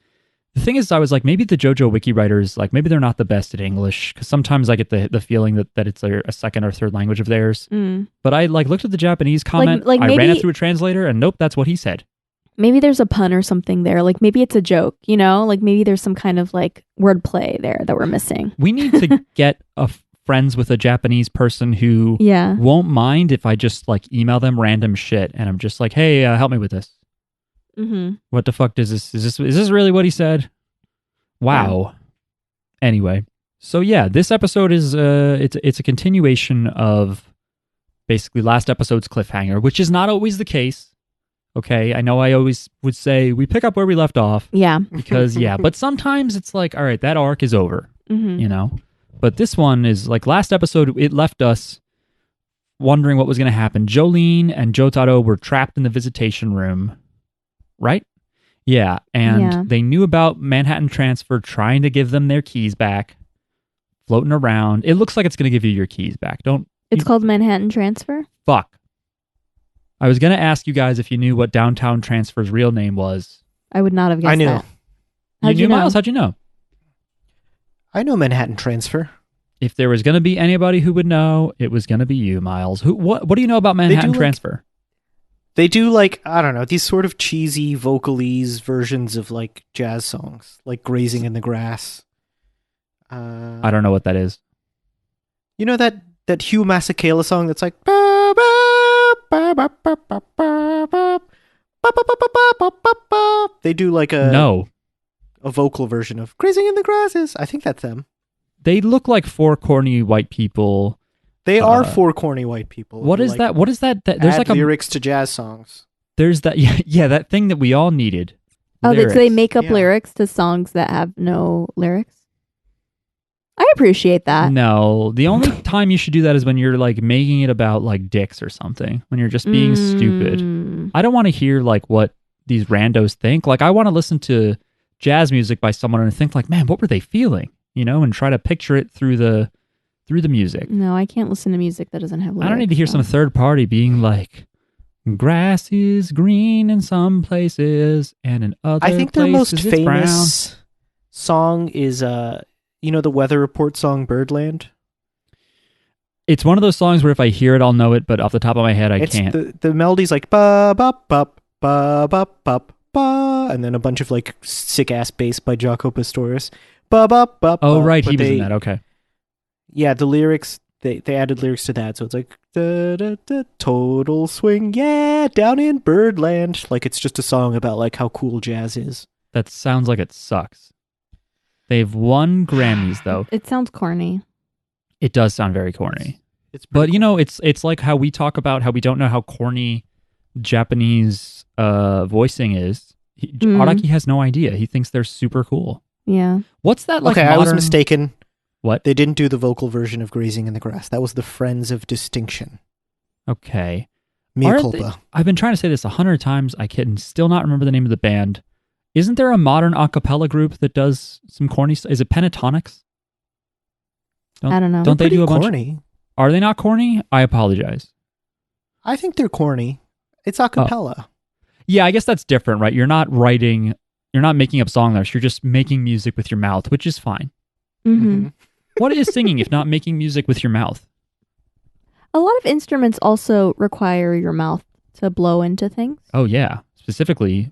thing is, I was like, maybe the JoJo wiki writers, like, maybe they're not the best at English, because sometimes I get the feeling that it's a second or third language of theirs. But I looked at the Japanese comment, I ran it through a translator, and nope, that's what he said. Maybe there's a pun or something there. Like, maybe it's a joke, you know? Like, maybe there's some kind of, like, wordplay there that we're missing. We need to get friends with a Japanese person who won't mind if I just, like, email them random shit, and I'm just like, "Hey, help me with this." Mm-hmm. What the fuck does this? Is this really what he said? Wow. Yeah. Anyway, so yeah, this episode is it's a continuation of basically last episode's cliffhanger, which is not always the case. Okay, I know I always would say we pick up where we left off. Yeah. Because but sometimes it's like, all right, that arc is over. Mm-hmm. You know, but this one is like last episode. It left us wondering what was going to happen. Jolene and Jotaro were trapped in the visitation room. Right? Yeah, and they knew about Manhattan Transfer trying to give them their keys back, floating around. It looks like it's going to give you your keys back. It's called Manhattan Transfer? Fuck. I was going to ask you guys if you knew what Downtown Transfer's real name was. I would not have guessed I knew. that. You knew, Miles? How'd you know? I know Manhattan Transfer. If there was going to be anybody who would know, it was going to be you, Miles. What do you know about Manhattan Transfer? They do, like, I don't know, these sort of cheesy vocalese versions of, like, jazz songs, like Grazing in the Grass. I don't know what that is. You know that Hugh Masekela song that's like... They do, like, a vocal version of Grazing in the Grasses. I think that's them. They look like four corny white people... They are four corny white people. What is that? What is that? There's like lyrics to jazz songs. There's that. Yeah, that thing that we all needed. Oh, so they make up lyrics to songs that have no lyrics? I appreciate that. No, the only time you should do that is when you're like making it about like dicks or something. When you're just being stupid. I don't want to hear like what these randos think. Like I want to listen to jazz music by someone and think like, man, what were they feeling? You know, and try to picture it through the music. No, I can't listen to music that doesn't have lyrics. I don't need to hear some third party being like, grass is green in some places and in other places I think their most famous brown. Song is, you know, the Weather Report song Birdland? It's one of those songs where if I hear it, I'll know it, but off the top of my head, I can't. The melody's like, ba ba ba ba ba ba ba, and then a bunch of like sick-ass bass by Jaco Pastorius. Ba ba ba. Oh, right, he was in that, okay. Yeah, the lyrics, they added lyrics to that, so it's like, da, da, da, total swing, yeah, down in Birdland. Like, it's just a song about, like, how cool jazz is. That sounds like it sucks. They've won Grammys, though. It sounds corny. It does sound very corny. But you know, it's like how we talk about how we don't know how corny Japanese voicing is. Araki has no idea. He thinks they're super cool. Yeah. What's that like? Okay, I was mistaken. What? They didn't do the vocal version of Grazing in the Grass. That was the Friends of Distinction. Okay. Mea culpa. I've been trying to say this 100 times. I can still not remember the name of the band. Isn't there a modern a cappella group that does some corny stuff? Is it Pentatonics? I don't know. Don't they do a bunch? Corny. Are they not corny? I apologize. I think they're corny. It's a cappella. Yeah, I guess that's different, right? You're not making up song lyrics. You're just making music with your mouth, which is fine. Mm-hmm. What is singing if not making music with your mouth? A lot of instruments also require your mouth to blow into things. Oh, yeah. Specifically,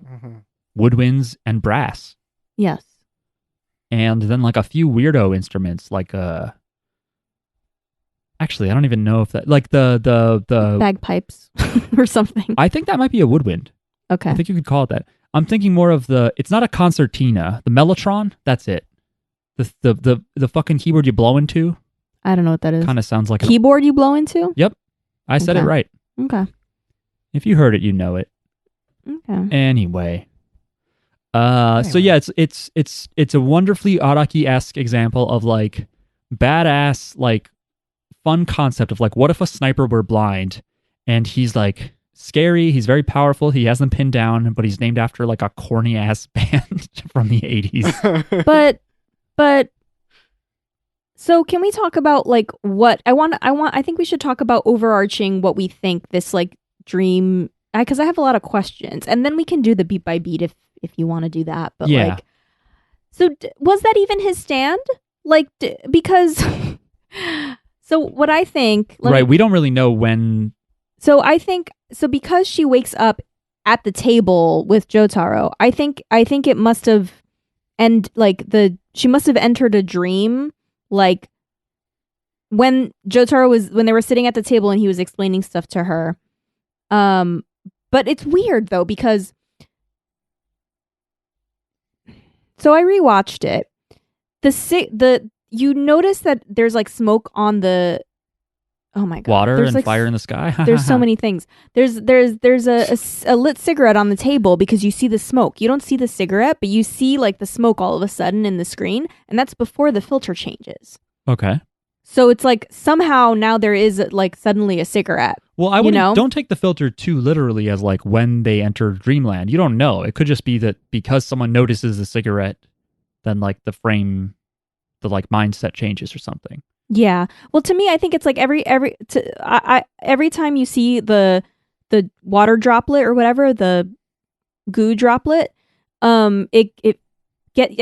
woodwinds and brass. Yes. And then like a few weirdo instruments, like actually, I don't even know if that, like the bagpipes or something. I think that might be a woodwind. Okay. I think you could call it that. I'm thinking more of it's not a concertina, the mellotron. That's it. The fucking keyboard you blow into. I don't know what that is. Kind of sounds like keyboard you blow into. Yep, I said it right. Okay. If you heard it, you know it. Okay. Anyway. So yeah, it's a wonderfully Araki-esque example of like badass, like fun concept of like, what if a sniper were blind and he's like scary, he's very powerful, he has them pinned down, but he's named after like a corny ass band from the 80s. But so can we talk about like what I think we should talk about overarching what we think this like dream, because I have a lot of questions, and then we can do the beat by beat if you want to do that. But yeah. like, so was that even his stand? Like, because so what I think, right? We don't really know when. So I think because she wakes up at the table with Jotaro, I think it must have, and like she must have entered a dream, like when they were sitting at the table and he was explaining stuff to her. But it's weird though, because so I rewatched it. You notice that there's like smoke on the, oh my god, water there's and like, fire in the sky. There's so many things. There's a lit cigarette on the table because you see the smoke. You don't see the cigarette, but you see like the smoke all of a sudden in the screen, and that's before the filter changes. Okay. So it's like somehow now there is like suddenly a cigarette. Well, don't take the filter too literally as like when they enter dreamland. You don't know. It could just be that because someone notices the cigarette, then like the like mindset changes or something. Yeah. Well, to me, I think it's like every time you see the water droplet or whatever, the goo droplet, I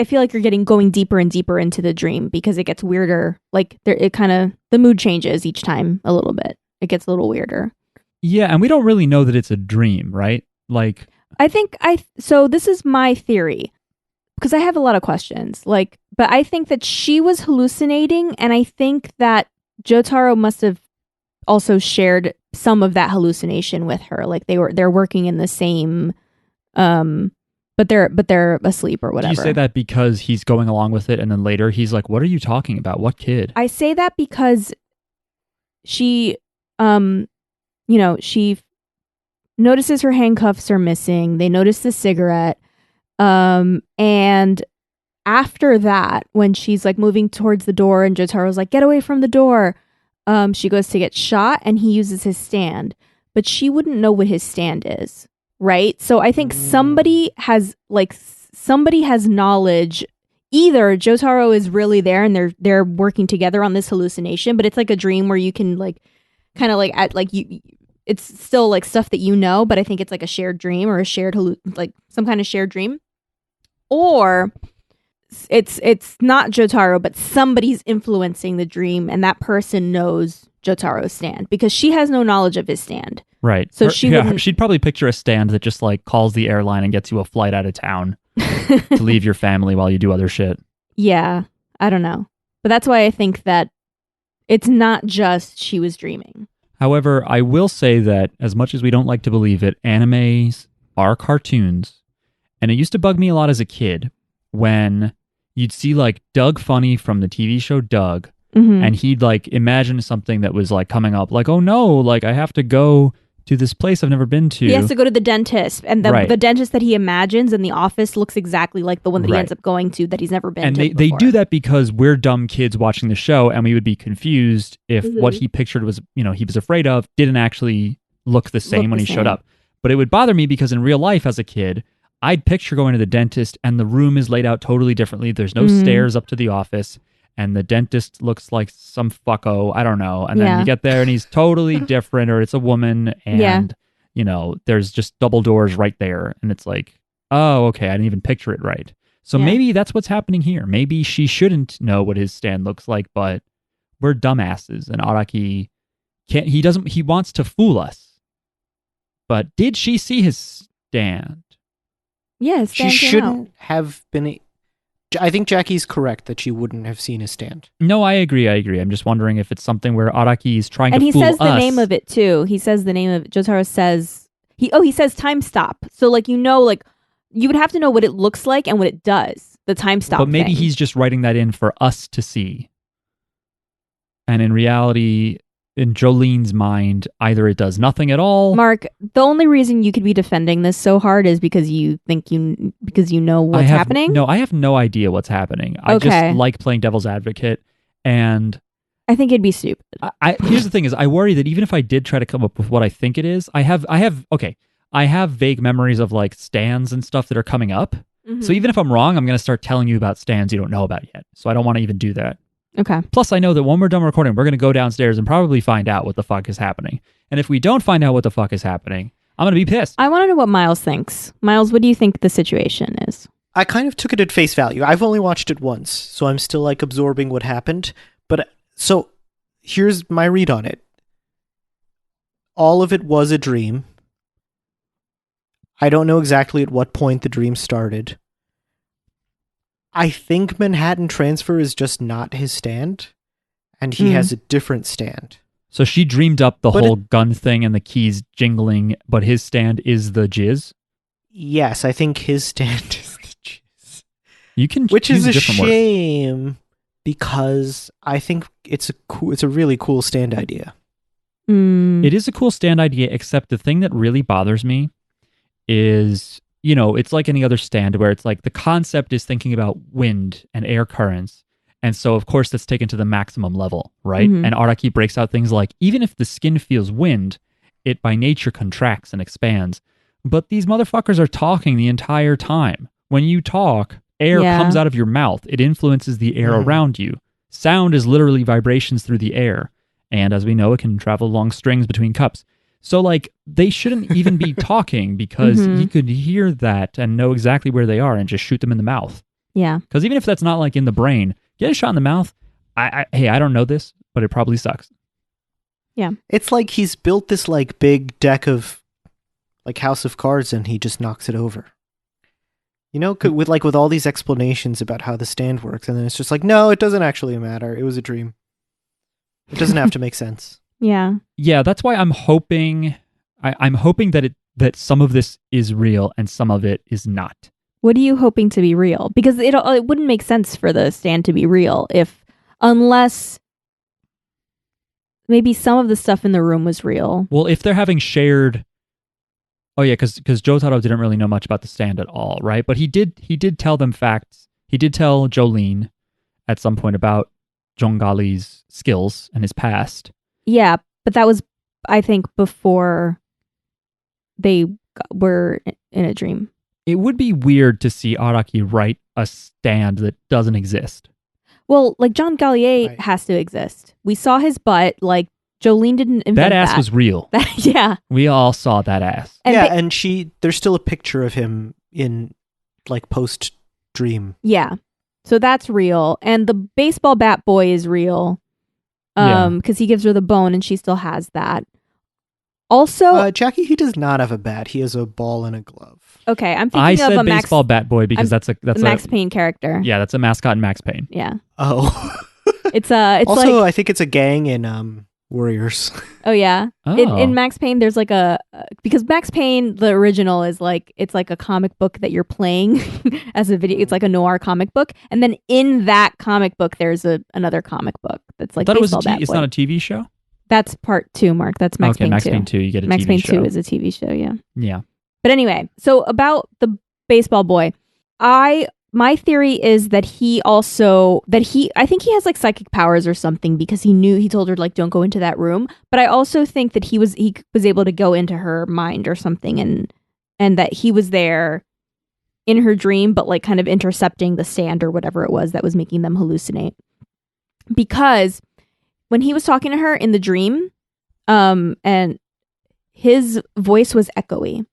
feel like you're going deeper and deeper into the dream because it gets weirder. Like the mood changes each time a little bit. It gets a little weirder. Yeah, and we don't really know that it's a dream, right? Like, so this is my theory, because I have a lot of questions. Like, but I think that she was hallucinating, and I think that Jotaro must have also shared some of that hallucination with her. Like they're working in the same, but they're asleep or whatever. Do you say that because he's going along with it, and then later he's like, "What are you talking about? What kid?" I say that because she, she notices her handcuffs are missing. They notice the cigarette. And after that, when she's like moving towards the door and Jotaro's like, "Get away from the door," she goes to get shot and he uses his stand, but she wouldn't know what his stand is, right? So I think somebody has knowledge. Either Jotaro is really there and they're working together on this hallucination, but it's like a dream where you can like kind of like at like you. It's still like stuff that you know, but I think it's like a shared dream or a shared like some kind of shared dream. Or it's not Jotaro, but somebody's influencing the dream, and that person knows Jotaro's stand because she has no knowledge of his stand. Right. So she'd probably picture a stand that just like calls the airline and gets you a flight out of town to leave your family while you do other shit. Yeah, I don't know, but that's why I think that it's not just she was dreaming. However, I will say that as much as we don't like to believe it, animes are cartoons. And it used to bug me a lot as a kid when you'd see like Doug Funny from the TV show Doug and he'd like imagine something that was like coming up, like, oh no, like I have to go to this place I've never been to. He has to go to the dentist, and the dentist that he imagines in the office looks exactly like the one that he ends up going to that he's never been and to. And they do that because we're dumb kids watching the show, and we would be confused if what he pictured was, he was afraid of, didn't actually look the same when he showed up. But it would bother me because in real life as a kid, I'd picture going to the dentist and the room is laid out totally differently. There's no stairs up to the office. And the dentist looks like some fucko, I don't know. And then you get there and he's totally different, or it's a woman, and, there's just double doors right there. And it's like, oh, okay, I didn't even picture it right. So maybe that's what's happening here. Maybe she shouldn't know what his stand looks like, but we're dumbasses. And Araki he wants to fool us. But did she see his stand? Yes, she shouldn't have been. I think Jackie's correct that she wouldn't have seen his stand. No, I agree. I'm just wondering if it's something where Araki is trying to fool us. And he says the name of it too. He says the name of it. Jotaro says he says time stop. So like you would have to know what it looks like and what it does. The time stop. But maybe he's just writing that in for us to see. And in reality, in Jolene's mind, either it does nothing at all. Mark, the only reason you could be defending this so hard is because you know what's happening. No, I have no idea what's happening. I just like playing devil's advocate, and I think it'd be stupid. Here's the thing: is I worry that even if I did try to come up with what I think it is, I have vague memories of like stands and stuff that are coming up. So even if I'm wrong, I'm going to start telling you about stands you don't know about yet. So I don't want to even do that. Okay. Plus, I know that when we're done recording, we're going to go downstairs and probably find out what the fuck is happening. And if we don't find out what the fuck is happening, I'm going to be pissed. I want to know what Miles thinks. Miles, what do you think the situation is? I kind of took it at face value. I've only watched it once, so I'm still like absorbing what happened. But so here's my read on it. All of it was a dream. I don't know exactly at what point the dream started. I think Manhattan Transfer is just not his stand, and he has a different stand. So she dreamed up the whole gun thing and the keys jingling, but his stand is the jizz? Yes, I think his stand is the jizz. You can Which choose is a different shame, because I think it's a really cool stand idea. It is a cool stand idea, except the thing that really bothers me is, it's like any other stand where it's like the concept is thinking about wind and air currents. And so, of course, that's taken to the maximum level, right? And Araki breaks out things like, even if the skin feels wind, it by nature contracts and expands. But these motherfuckers are talking the entire time. When you talk, air comes out of your mouth. It influences the air around you. Sound is literally vibrations through the air. And as we know, it can travel along strings between cups. So, like, they shouldn't even be talking because he could hear that and know exactly where they are and just shoot them in the mouth. Yeah. Because even if that's not, like, in the brain, get a shot in the mouth. Hey, I don't know this, but it probably sucks. Yeah. It's like he's built this, like, big deck of, like, House of Cards and he just knocks it over. With all these explanations about how the stand works, and then it's just like, no, it doesn't actually matter. It was a dream. It doesn't have to make sense. Yeah. Yeah, that's why I'm hoping that some of this is real and some of it is not. What are you hoping to be real? Because it wouldn't make sense for the stand to be real unless maybe some of the stuff in the room was real. Well, if they're having shared... Oh yeah, because Jotaro didn't really know much about the stand at all, right? But he did tell them facts. He did tell Jolene at some point about Jongali's skills and his past. Yeah, but that was, I think, before they were in a dream. It would be weird to see Araki write a stand that doesn't exist. Well, like, John Gallier has to exist. We saw his butt, like, Jolene didn't invent that. That ass was real. Yeah. We all saw that ass. And there's still a picture of him in, like, post-dream. Yeah. So that's real. And the baseball bat boy is real. Because he gives her the bone and she still has that. Also, Jackie, he does not have a bat. He has a ball and a glove. Okay, I'm thinking of a baseball bat boy because that's a Max Payne character. Yeah, that's a mascot in Max Payne. Yeah. Oh. It's also like, I think it's a gang in warriors. Oh yeah. Oh. In Max Payne, there's like because Max Payne, the original is like, it's like a comic book that you're playing as a video. It's like a noir comic book, and then in that comic book, there's another comic book that's like. I thought it was Baseball Bat it's Boy. not a TV show. That's part 2, Mark. That's Max Payne 2. Max Payne 2. You get a Max TV Payne show. 2 is a TV show. Yeah. Yeah. But anyway, so about the baseball boy, my theory is that I think he has like psychic powers or something, because he told her like, don't go into that room. But I also think that he was able to go into her mind or something, and that he was there in her dream, but like kind of intercepting the sand or whatever it was that was making them hallucinate. Because when he was talking to her in the dream, and his voice was echoey,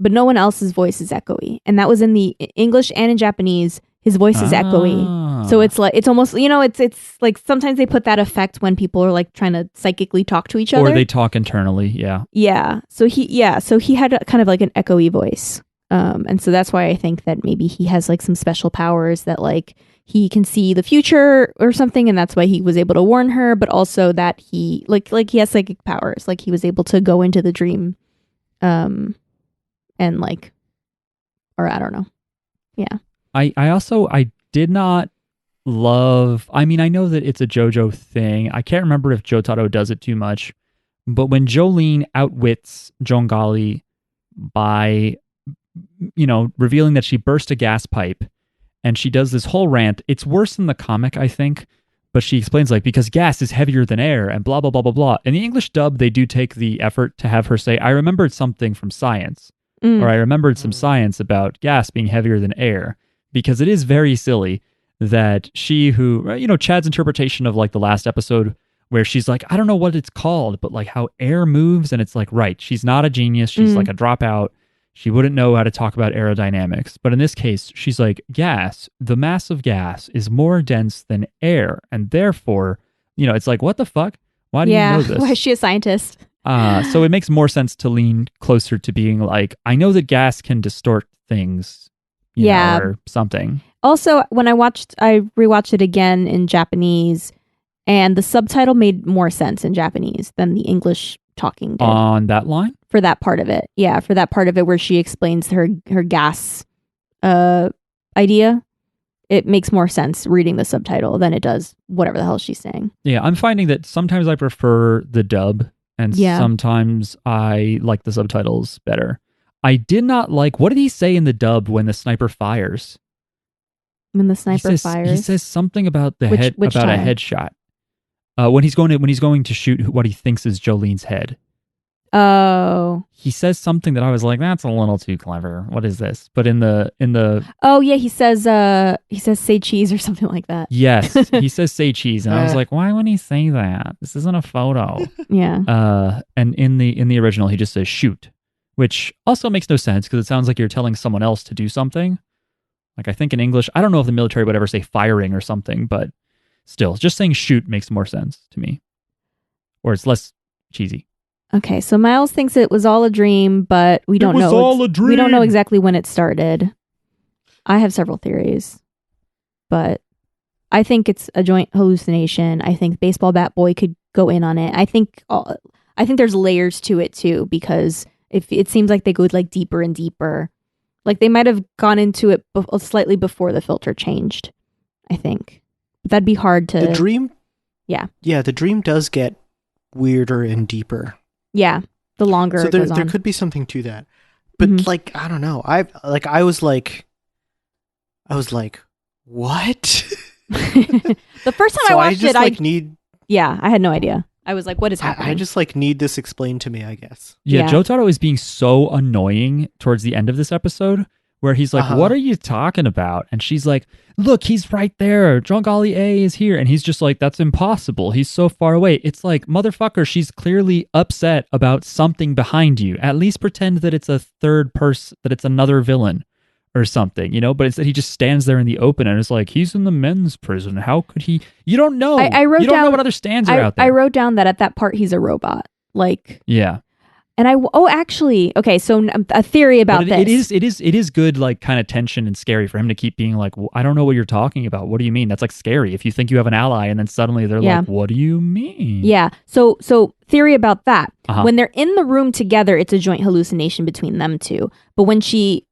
but no one else's voice is echoey. And that was in the English and in Japanese. His voice is echoey. So it's like, it's almost, it's like sometimes they put that effect when people are like trying to psychically talk to each other. Or they talk internally. Yeah. Yeah. So he had kind of like an echoey voice. And so that's why I think that maybe he has like some special powers that like he can see the future or something. And that's why he was able to warn her, but also that he like he has psychic powers. Like he was able to go into the dream, and like, or I don't know. Yeah. I did not love, I mean, I know that it's a JoJo thing. I can't remember if Jotaro does it too much, but when Jolene outwits Jongali by, revealing that she burst a gas pipe, and she does this whole rant. It's worse than the comic, I think, but she explains like, because gas is heavier than air and blah, blah, blah, blah, blah. In the English dub, they do take the effort to have her say, I remembered something from science. Or I remembered some science about gas being heavier than air, because it is very silly that she Chad's interpretation of like the last episode where she's like, I don't know what it's called, but like how air moves. And it's like, right, she's not a genius. She's like a dropout. She wouldn't know how to talk about aerodynamics. But in this case, she's like, gas, the mass of gas is more dense than air. And therefore, it's like, what the fuck? Why do you know this? Why is she a scientist? So it makes more sense to lean closer to being like, I know that gas can distort things, or something. Also, when I rewatched it again in Japanese, and the subtitle made more sense in Japanese than the English talking did. On that line? For that part of it. Yeah, for that part of it where she explains her gas idea. It makes more sense reading the subtitle than it does whatever the hell she's saying. Yeah, I'm finding that sometimes I prefer the dub, and sometimes I like the subtitles better. I did not like, what did he say in the dub when the sniper fires? When the sniper fires? He says something about a headshot. When he's going to shoot what he thinks is Jolene's head. Oh. He says something that I was like, that's a little too clever. What is this? But in the oh yeah, he says say cheese or something like that. Yes, he says say cheese, and I was like, why would he say that? This isn't a photo. Yeah. And in the original, he just says shoot, which also makes no sense because it sounds like you're telling someone else to do something. Like I think in English, I don't know if the military would ever say firing or something, but still, just saying shoot makes more sense to me, or it's less cheesy. Okay, so Miles thinks it was all a dream, but we don't know. It was all a dream. We don't know exactly when it started. I have several theories, but I think it's a joint hallucination. I think Baseball Bat Boy could go in on it. I think there's layers to it too, because if it seems like they go like deeper and deeper, like they might have gone into it slightly before the filter changed. I think, but that'd be hard to. The dream. Yeah. Yeah, the dream does get weirder and deeper. Yeah, the longer it goes on. There could be something to that. But like, I don't know. I was like, what? The first time I watched it, I had no idea. I was like, what is happening? I just like need this explained to me, I guess. Yeah, Jotaro is being so annoying towards the end of this episode, where he's like, what are you talking about? And she's like, look, he's right there. Jongali A is here. And he's just like, that's impossible. He's so far away. It's like, motherfucker, she's clearly upset about something behind you. At least pretend that it's a third person, that it's another villain or something, But instead he just stands there in the open and is like, he's in the men's prison. How could he? You don't know. I wrote you don't know what other stands are out there. I wrote down that at that part, he's a robot. Like, yeah. And actually, okay. So a theory about this. It is good, like kind of tension and scary for him to keep being like, I don't know what you're talking about. What do you mean? That's like scary. If you think you have an ally, and then suddenly they're like, what do you mean? Yeah. So theory about that. When they're in the room together, it's a joint hallucination between them two. But when she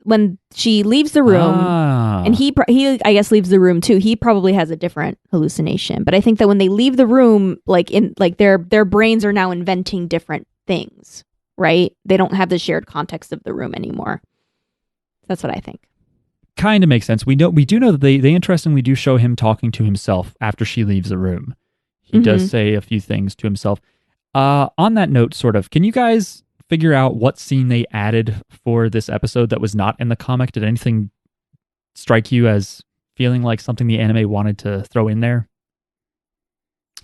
leaves the room, and he I guess leaves the room too, he probably has a different hallucination. But I think that when they leave the room, like their brains are now inventing different things, right? They don't have the shared context of the room anymore. That's what I think. Kind of makes sense. We do know that they interestingly do show him talking to himself after she leaves the room. He does say a few things to himself. On that note, sort of, can you guys figure out what scene they added for this episode that was not in the comic? Did anything strike you as feeling like something the anime wanted to throw in there?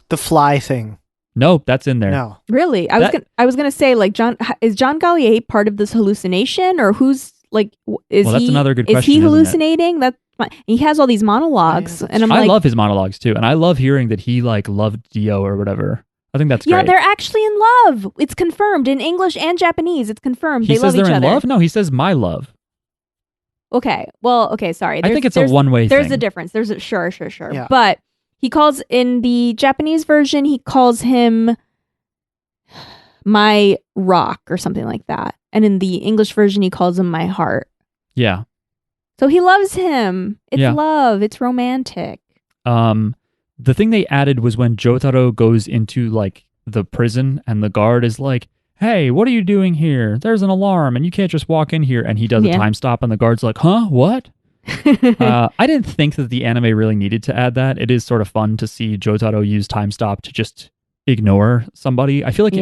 The fly thing. Nope, that's in there. No. Really? I was gonna say, like, is John Gallier part of this hallucination, or who's like that's another good question. Is he hallucinating? He has all these monologues, and I love his monologues too, and I love hearing that he like loved Dio or whatever. I think that's great. Yeah, they're actually in love. It's confirmed in English and Japanese. It's confirmed. He they says love each they're in other. love? No, he says my love. Okay. Well, okay, sorry. I think it's a one-way thing. There's a difference. Sure. Yeah. But he calls, in the Japanese version, he calls him my rock or something like that. And in the English version, he calls him my heart. Yeah. So he loves him. It's love. It's romantic. The thing they added was when Jotaro goes into like the prison and the guard is like, hey, what are you doing here? There's an alarm and you can't just walk in here. And he does a time stop and the guard's like, huh? What? I didn't think that the anime really needed to add that. It is sort of fun to see Jotaro use time stop to just ignore somebody. I feel like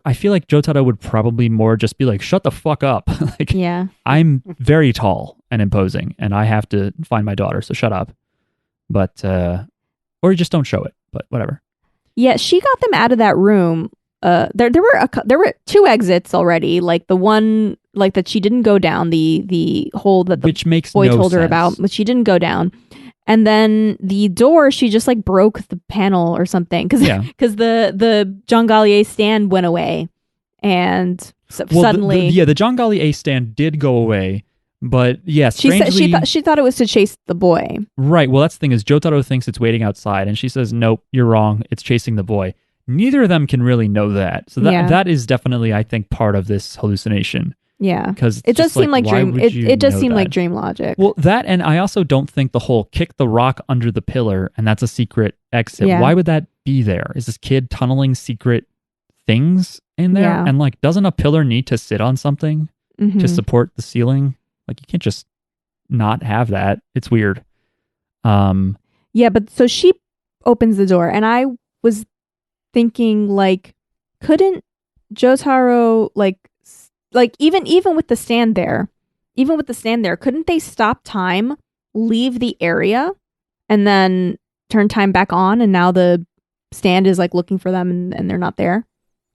I feel like Jotaro would probably more just be like, shut the fuck up. Like, I'm very tall and imposing and I have to find my daughter, so shut up. But or just don't show it, but whatever. Yeah, she got them out of that room. There were two exits already, like the one like that she didn't go down, the hole that the boy told her about, but she didn't go down. And then the door, she just like broke the panel or something because the John Gallier stand went away, and suddenly the John Gallier stand did go away. But yeah, strangely, she thought it was to chase the boy. Right. Well, that's the thing is Jotaro thinks it's waiting outside, and she says, "Nope, you're wrong. It's chasing the boy." Neither of them can really know that. So that is definitely, I think, part of this hallucination. Yeah, because it does seem like dream. It does seem like dream logic. Well, that, and I also don't think the whole kick the rock under the pillar and that's a secret exit. Yeah. Why would that be there? Is this kid tunneling secret things in there? Yeah. And like, doesn't a pillar need to sit on something to support the ceiling? Like, you can't just not have that. It's weird. Yeah, but so she opens the door, and I was thinking, like, couldn't Jotaro, like even with the stand there, couldn't they stop time, leave the area, and then turn time back on, and now the stand is like looking for them, and they're not there,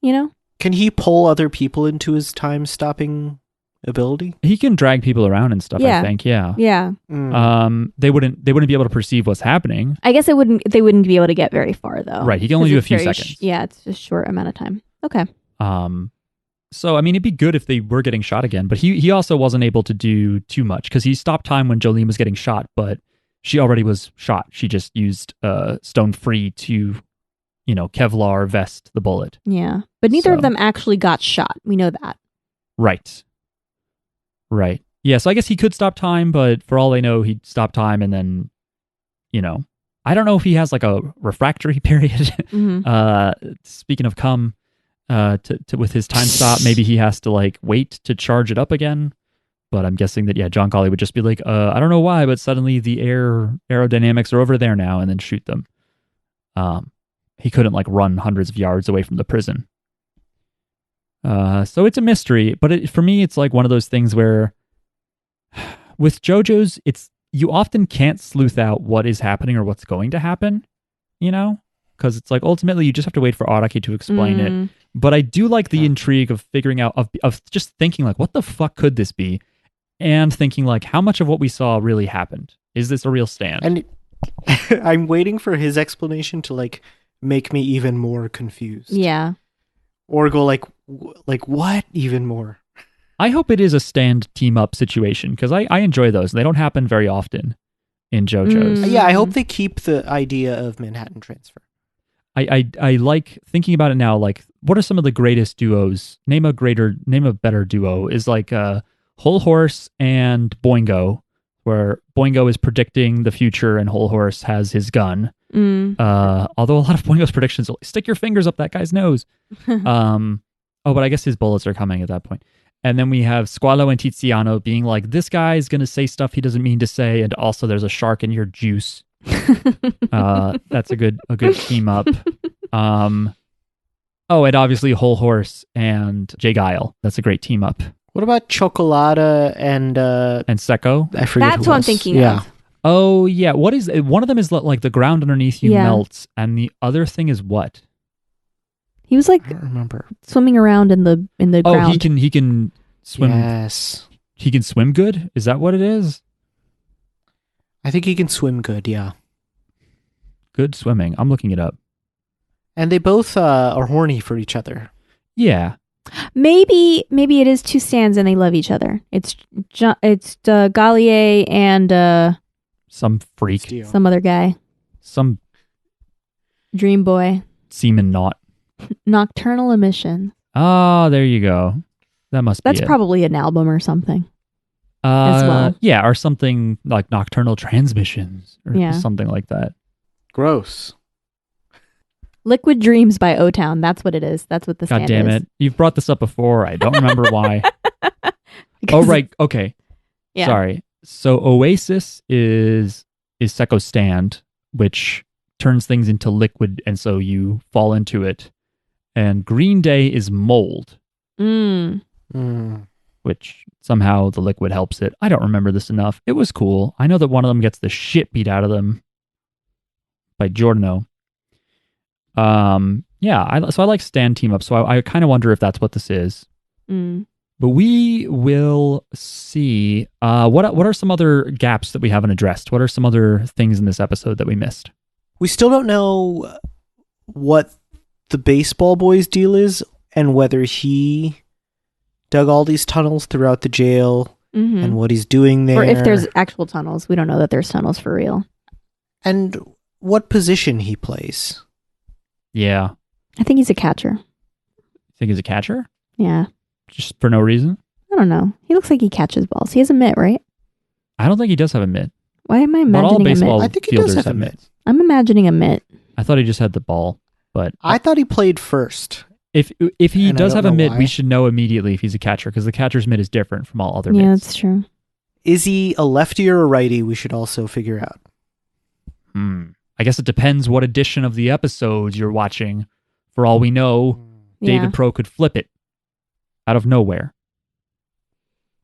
you know? Can he pull other people into his time stopping ability? He can drag people around and stuff, I think. Yeah. They wouldn't be able to perceive what's happening. I guess they wouldn't be able to get very far though. Right. He can only do a few seconds. It's a short amount of time. Okay. So I mean, it'd be good if they were getting shot again, but he also wasn't able to do too much because he stopped time when Jolene was getting shot, but she already was shot. She just used Stone Free to, Kevlar vest the bullet. Yeah. But neither of them actually got shot. We know that. Right. Yeah, so I guess he could stop time, but for all they know, he'd stop time and then, I don't know if he has like a refractory period. Speaking of cum, with his time stop, maybe he has to like wait to charge it up again. But I'm guessing that, John Colley would just be like, I don't know why, but suddenly the aerodynamics are over there now, and then shoot them. He couldn't like run hundreds of yards away from the prison. So it's a mystery, but for me, it's like one of those things where with JoJo's, you often can't sleuth out what is happening or what's going to happen, because it's like ultimately you just have to wait for Araki to explain it. But I do like the intrigue of figuring out, of just thinking like, what the fuck could this be? And thinking like, how much of what we saw really happened? Is this a real stand? And I'm waiting for his explanation to like make me even more confused. Yeah. Or go like, Like what? Even more. I hope it is a stand team up situation because I enjoy those. They don't happen very often in JoJo's. Yeah, I hope they keep the idea of Manhattan Transfer. I like thinking about it now. Like, what are some of the greatest duos? Name a better duo. Is like Whole Horse and Boingo, where Boingo is predicting the future and Whole Horse has his gun. Although a lot of Boingo's predictions are like, stick your fingers up that guy's nose. But I guess his bullets are coming at that point. And then we have Squalo and Tiziano being like, this guy's going to say stuff he doesn't mean to say. And also there's a shark in your juice. That's a good team up. And obviously Whole Horse and Jay Guile. That's a great team up. What about Chocolata and Secco? I forget. That's what I'm thinking of. Oh yeah. What is one of them is like the ground underneath you melts, and the other thing is what? He was like, I don't remember, swimming around in the ground. Oh, he can swim. Yes. He can swim good? Is that what it is? I think he can swim good, yeah. Good swimming. I'm looking it up. And they both are horny for each other. Yeah. Maybe it is two stands and they love each other. It's Gallier and some freak. Steel. Some other guy. Some Dream Boy. Seaman Knot. Nocturnal Emission. Oh, there you go. That must be That's probably an album or something. As well. Yeah, or something like Nocturnal Transmissions or something like that. Gross. Liquid Dreams by O-Town. That's what it is. That's what the stand is. God damn it. You've brought this up before. I don't remember why. Oh, right. Okay. Yeah. Sorry. So Oasis is Secco's stand, which turns things into liquid, and so you fall into it. And Green Day is mold, which somehow the liquid helps it. I don't remember this enough. It was cool. I know that one of them gets the shit beat out of them by Giordano. So I like stand team up. So I kind of wonder if that's what this is. But we will see. What are some other gaps that we haven't addressed? What are some other things in this episode that we missed? We still don't know what the baseball boy's deal is and whether he dug all these tunnels throughout the jail and what he's doing there. Or if there's actual tunnels. We don't know that there's tunnels for real. And what position he plays. Yeah. I think he's a catcher. Think he's a catcher? Yeah. Just for no reason? I don't know. He looks like he catches balls. He has a mitt, right? I don't think he does have a mitt. Why am I imagining a mitt? I think he does have a mitt. I'm imagining a mitt. I thought he just had the ball, but I thought he played first. If he does have a mitt, we should know immediately if he's a catcher, because the catcher's mitt is different from all other mitts. Yeah, that's true. Is he a lefty or a righty? We should also figure out. I guess it depends what edition of the episodes you're watching. For all we know, David Pro could flip it out of nowhere.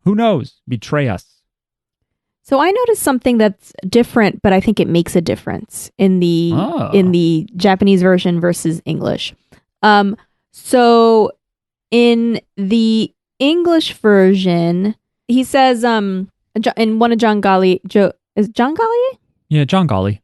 Who knows? Betray us. So I noticed something that's different, but I think it makes a difference in the Japanese version versus English. So in the English version, he says in one of John Golly, is John Golly? Yeah, John Golly.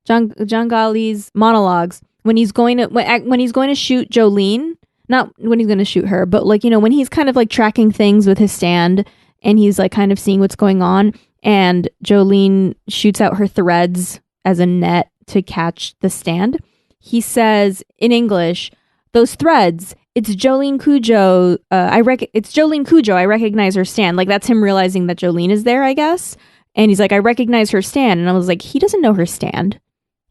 John Golly's monologues when he's going to shoot Jolene, not when he's going to shoot her, but like, you know, when he's kind of like tracking things with his stand and he's like kind of seeing what's going on, and Jolene shoots out her threads as a net to catch the stand. He says in English, those threads, it's Jolene Cujo. It's Jolene Cujo. I recognize her stand. Like, that's him realizing that Jolene is there, I guess. And he's like, I recognize her stand. And I was like, he doesn't know her stand.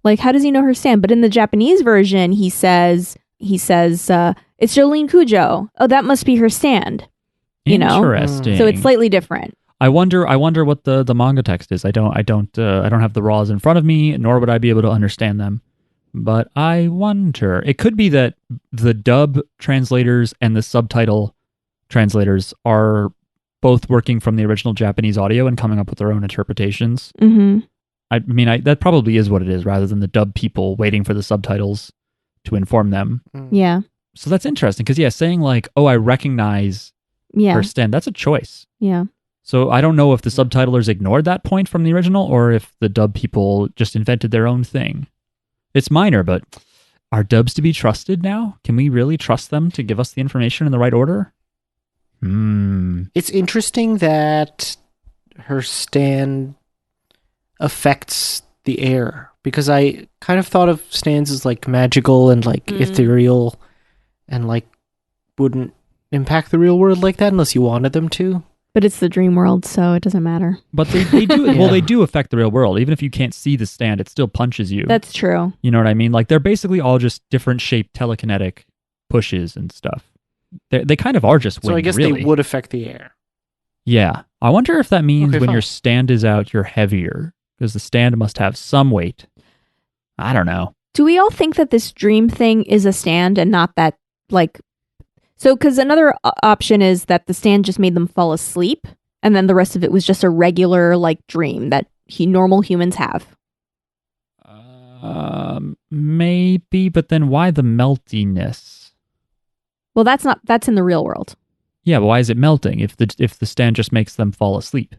Like, how does he know her stand? But in the Japanese version, he says, it's Jolene Cujo. Oh, that must be her stand. You know? Interesting. So it's slightly different. I wonder what the manga text is. I don't have the raws in front of me, nor would I be able to understand them. But I wonder. It could be that the dub translators and the subtitle translators are both working from the original Japanese audio and coming up with their own interpretations. Mm-hmm. I mean, that probably is what it is, rather than the dub people waiting for the subtitles to inform them. Yeah. So that's interesting, because saying like, oh, I recognize her stand, that's a choice. Yeah. So I don't know if the subtitlers ignored that point from the original, or if the dub people just invented their own thing. It's minor, but Are dubs to be trusted now? Can we really trust them to give us the information in the right order? It's interesting that her stand affects the air, because I kind of thought of stands as like magical and like ethereal and like wouldn't impact the real world like that unless you wanted them to. But it's the dream world, so it doesn't matter. But they do well, they do affect the real world. Even if you can't see the stand, it still punches you. That's true. You know what I mean? Like they're basically all just different shaped telekinetic pushes and stuff. They kind of are just wind, so I guess really. they would affect the air. Yeah. I wonder if that means when fine. your stand is out, you're heavier, because the stand must have some weight. I don't know. Do we all think that this dream thing is a stand and not that, like... So, because another option is that the stand just made them fall asleep, and then the rest of it was just a regular, like, dream that normal humans have. Maybe, but then why the meltiness? Well, that's in the real world. Yeah, but why is it melting if the stand just makes them fall asleep?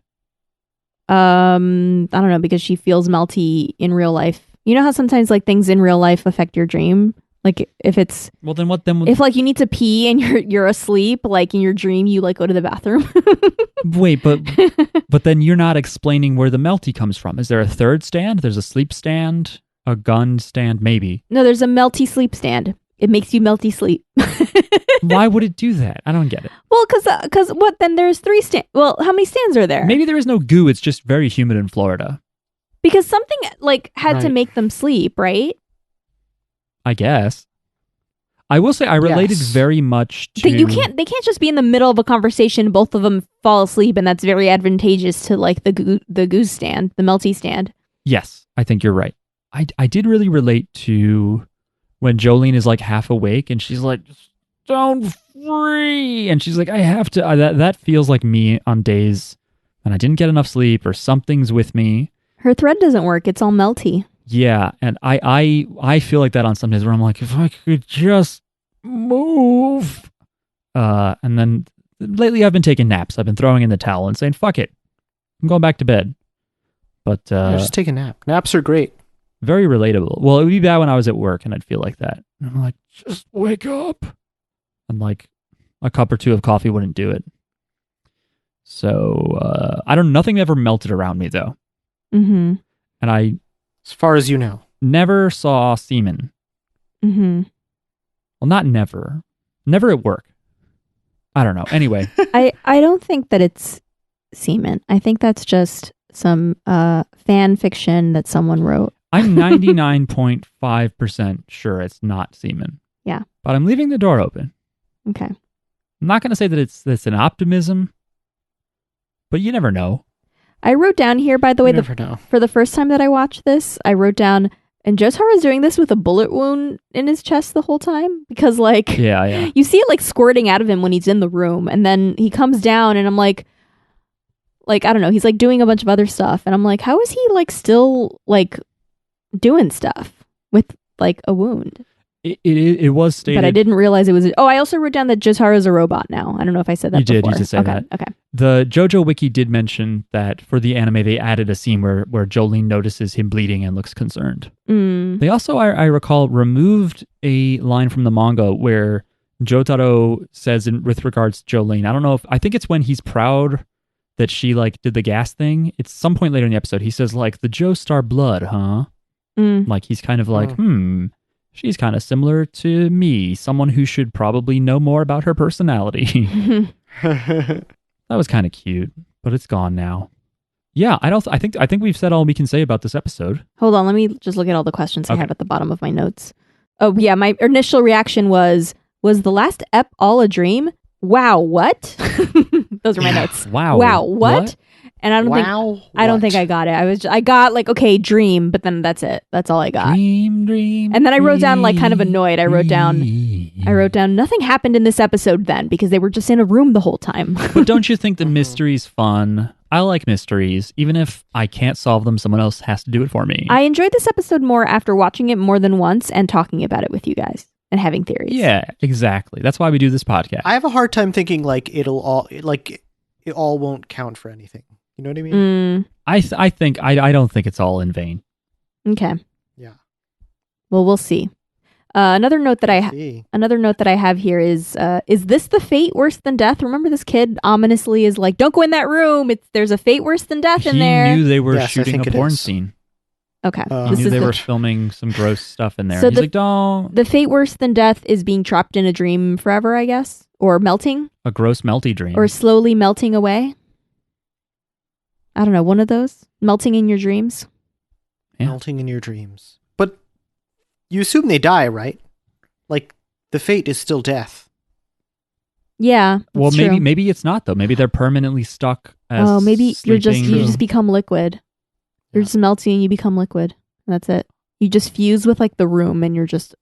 I don't know, because she feels melty in real life. You know how sometimes like things in real life affect your dream? Like if it's if like you need to pee and you're asleep, like in your dream you like go to the bathroom. Wait, but then you're not explaining where the melty comes from. Is there a third stand? There's a sleep stand, a gun stand, maybe. No, there's a melty sleep stand. It makes you melty sleep. Why would it do that? I don't get it. Well, because what? Then there's 3 stands. Well, how many stands are there? Maybe there is no goo. It's just very humid in Florida. Because something like had to make them sleep, right? I guess. I will say I related very much to... They can't just be in the middle of a conversation, both of them fall asleep, and that's very advantageous to like the goose stand, the melty stand. Yes, I think you're right. I did really relate to when Jolene is like half awake and she's like, "Don't free!" And she's like, "I have to..." That feels like me on days when I didn't get enough sleep or something's with me. Her thread doesn't work. It's all melty. Yeah, and I feel like that on some days where I'm like, if I could just move. And then lately I've been taking naps. I've been throwing in the towel and saying, fuck it. I'm going back to bed. But just take a nap. Naps are great. Very relatable. Well, it would be bad when I was at work and I'd feel like that. And I'm like, just wake up. And like a cup or two of coffee wouldn't do it. So nothing ever melted around me though. Mm-hmm. And I, as far as you know, never saw semen. Mm-hmm. Well, not never. Never at work. I don't know. Anyway. I don't think that it's semen. I think that's just some fan fiction that someone wrote. I'm 99.5% sure it's not semen. Yeah. But I'm leaving the door open. Okay. I'm not going to say that it's an optimism, but you never know. I wrote down here, by the way, for the first time that I watched this, I wrote down, and Jotaro is doing this with a bullet wound in his chest the whole time, because like, yeah, you see it like squirting out of him when he's in the room, and then he comes down, and I'm like, I don't know, he's like doing a bunch of other stuff, and I'm like, how is he like still like doing stuff with like a wound? It was stated, but I didn't realize it was. Oh, I also wrote down that Jotaro is a robot now. I don't know if I said that. You before. did say that. Okay. The JoJo wiki did mention that for the anime they added a scene where Jolene notices him bleeding and looks concerned. They also, I recall, removed a line from the manga where Jotaro says with regards to Jolene, I think it's when he's proud that she like did the gas thing. It's some point later in the episode. He says like, the Joestar blood, huh? Like he's kind of like, she's kind of similar to me, someone who should probably know more about her personality. That was kind of cute, but it's gone now. Yeah, I think we've said all we can say about this episode. Hold on, let me just look at all the questions I have at the bottom of my notes. Oh yeah, my initial reaction was the last ep all a dream? Wow, what? Those are my notes. Wow, what? And I don't think I got it. I got like, okay, dream, but then that's it. That's all I got. Dream. And then I wrote down like kind of annoyed. I wrote down nothing happened in this episode then because they were just in a room the whole time. But don't you think the mystery's fun? I like mysteries. Even if I can't solve them, someone else has to do it for me. I enjoyed this episode more after watching it more than once and talking about it with you guys and having theories. Yeah, exactly. That's why we do this podcast. I have a hard time thinking like it all won't count for anything. You know what I mean? I don't think it's all in vain. Okay. Yeah. Well, we'll see. Another note that I have here is this the fate worse than death? Remember this kid ominously is like, don't go in that room. There's a fate worse than death in there. He knew they were shooting a porn scene. Okay. He knew they were filming some gross stuff in there. So he's like, don't. The fate worse than death is being trapped in a dream forever, I guess, or melting. A gross melty dream. Or slowly melting away. I don't know, one of those? Melting in your dreams? Yeah. Melting in your dreams. But you assume they die, right? Like, the fate is still death. Yeah. Well, maybe it's not, though. Maybe they're permanently stuck as maybe you sleeping. just become liquid. You're just melting and you become liquid. That's it. You just fuse with, like, the room and you're just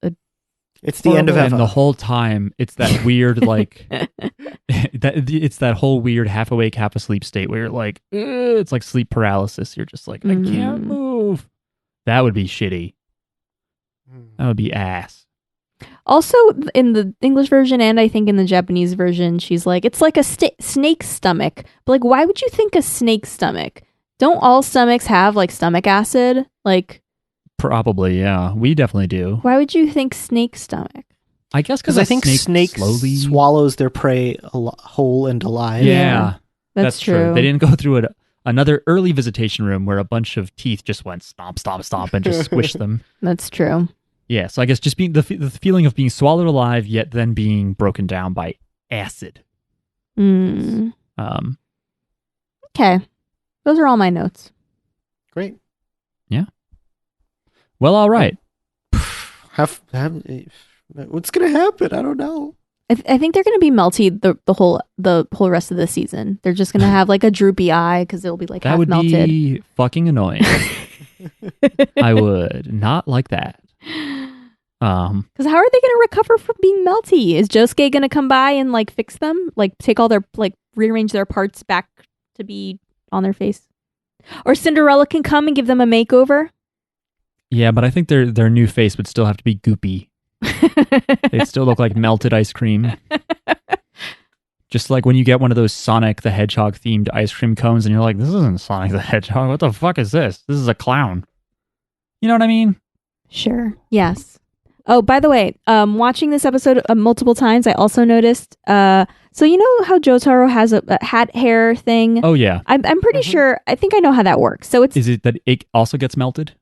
it's the end of Eva. And the whole time, it's that weird, like, it's that whole weird half awake, half asleep state where you're like, it's like sleep paralysis. You're just like, I can't move. That would be shitty. That would be ass. Also, in the English version and I think in the Japanese version, she's like, it's like a snake stomach. But, like, why would you think a snake stomach? Don't all stomachs have, like, stomach acid? Like... Probably, yeah. We definitely do. Why would you think snake stomach? I guess because I think snake swallows their prey whole and alive. Yeah, that's true. They didn't go through another early visitation room where a bunch of teeth just went stomp, stomp, stomp and just squished them. That's true. Yeah, so I guess just being the feeling of being swallowed alive yet then being broken down by acid. Okay. Those are all my notes. Great. Yeah. Well, all right. What's going to happen? I don't know. I think they're going to be melty the whole rest of the season. They're just going to have like a droopy eye because it'll be like half melted. That would be fucking annoying. I would not like that. Because how are they going to recover from being melty? Is Josuke going to come by and like fix them? Like take all their rearrange their parts back to be on their face? Or Cinderella can come and give them a makeover? Yeah, but I think their new face would still have to be goopy. They'd still look like melted ice cream. Just like when you get one of those Sonic the Hedgehog themed ice cream cones and you're like, this isn't Sonic the Hedgehog. What the fuck is this? This is a clown. You know what I mean? Sure. Yes. Oh, by the way, watching this episode multiple times, I also noticed, so you know how Jotaro has a hat hair thing? Oh, yeah. I'm pretty sure, I think I know how that works. So Is it that it also gets melted?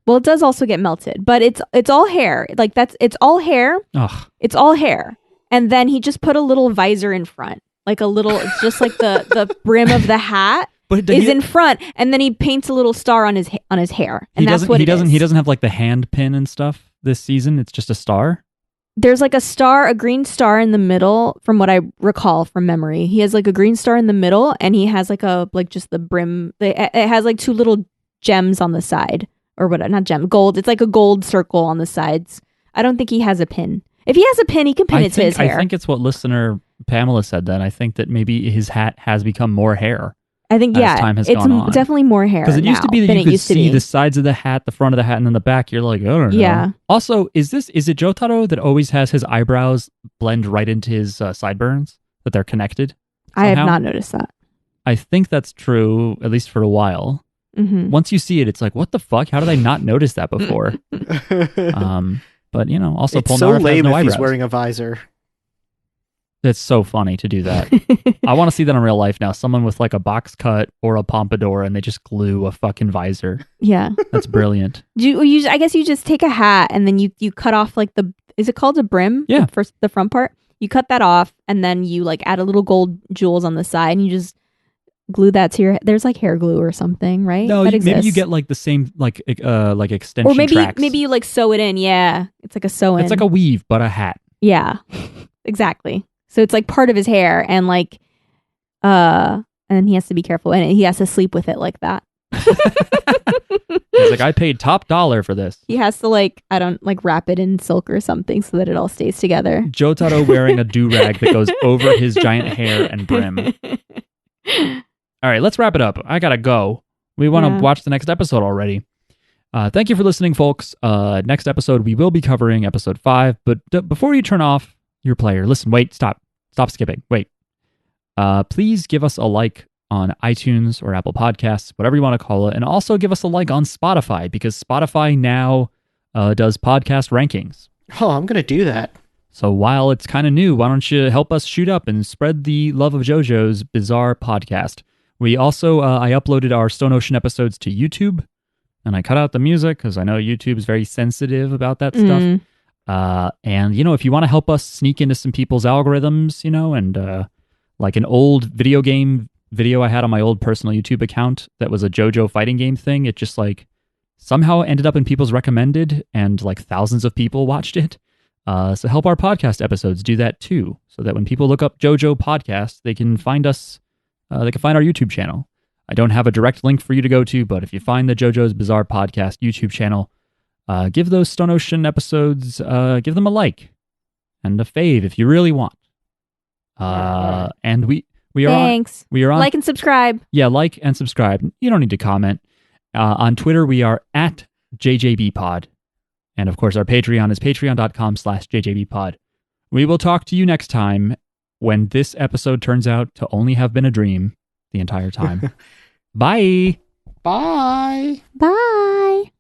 Well, it does also get melted, but it's all hair. Like it's all hair. Ugh. It's all hair. And then he just put a little visor in front. Like a little, it's just like the brim of the hat is in front. And then he paints a little star on his hair. And that's what it is. He doesn't have like the hand pin and stuff this season. It's just a star. There's like a green star in the middle from what I recall from memory. He has like a green star in the middle and he has just the brim. It has like two little gems on the side. Or what? Not gem, gold. It's like a gold circle on the sides. I don't think he has a pin. If he has a pin, he can pin it to his hair. I think it's what listener Pamela said then. I think that maybe his hat has become more hair. I think, as time has gone on. Definitely more hair. Because it used to be that you could see the sides of the hat, the front of the hat, and then the back. You're like, I don't know. Yeah. Also, is it Jotaro that always has his eyebrows blend right into his sideburns? That they're connected? Somehow? I have not noticed that. I think that's true, at least for a while. Mm-hmm. Once you see it, it's like, what the fuck? How did I not notice that before? But also, it's so lame if he's wearing a visor. It's so funny to do that. I want to see that in real life now. Someone with like a box cut or a pompadour, and they just glue a fucking visor. Yeah, that's brilliant. I guess you just take a hat and then you cut off like is it called a brim? Yeah, the front part. You cut that off, and then you like add a little gold jewels on the side, and you just glue that to your. There's like hair glue or something, right? No, maybe you get like the same like extension. Or tracks. maybe you like sew it in. Yeah, it's like a sew in. It's like a weave, but a hat. Yeah, exactly. So it's like part of his hair, and like, and he has to be careful, and he has to sleep with it like that. He's like, I paid top dollar for this. He has to wrap it in silk or something so that it all stays together. Jotaro wearing a do-rag that goes over his giant hair and brim. All right, let's wrap it up. I gotta go. We want to watch the next episode already. Thank you for listening, folks. Next episode, we will be covering episode 5. But before you turn off your player, listen, wait, stop skipping. Wait. Please give us a like on iTunes or Apple Podcasts, whatever you want to call it. And also give us a like on Spotify, because Spotify now does podcast rankings. Oh, I'm going to do that. So while it's kind of new, why don't you help us shoot up and spread the love of JoJo's bizarre podcast? We also, I uploaded our Stone Ocean episodes to YouTube, and I cut out the music because I know YouTube is very sensitive about that stuff. And, if you want to help us sneak into some people's algorithms, and like an old video game video I had on my old personal YouTube account that was a JoJo fighting game thing, it just like somehow ended up in people's recommended and like thousands of people watched it. So help our podcast episodes do that too, so that when people look up JoJo podcast, they can find us, they can find our YouTube channel. I don't have a direct link for you to go to, but if you find the JoJo's Bizarre Podcast YouTube channel, give those Stone Ocean episodes, give them a like and a fave if you really want. And we are Thanks. We are on like and subscribe. Yeah, like and subscribe. You don't need to comment. On Twitter, we are at JJBpod. And of course, our Patreon is patreon.com/JJBpod. We will talk to you next time when this episode turns out to only have been a dream the entire time. Bye. Bye. Bye.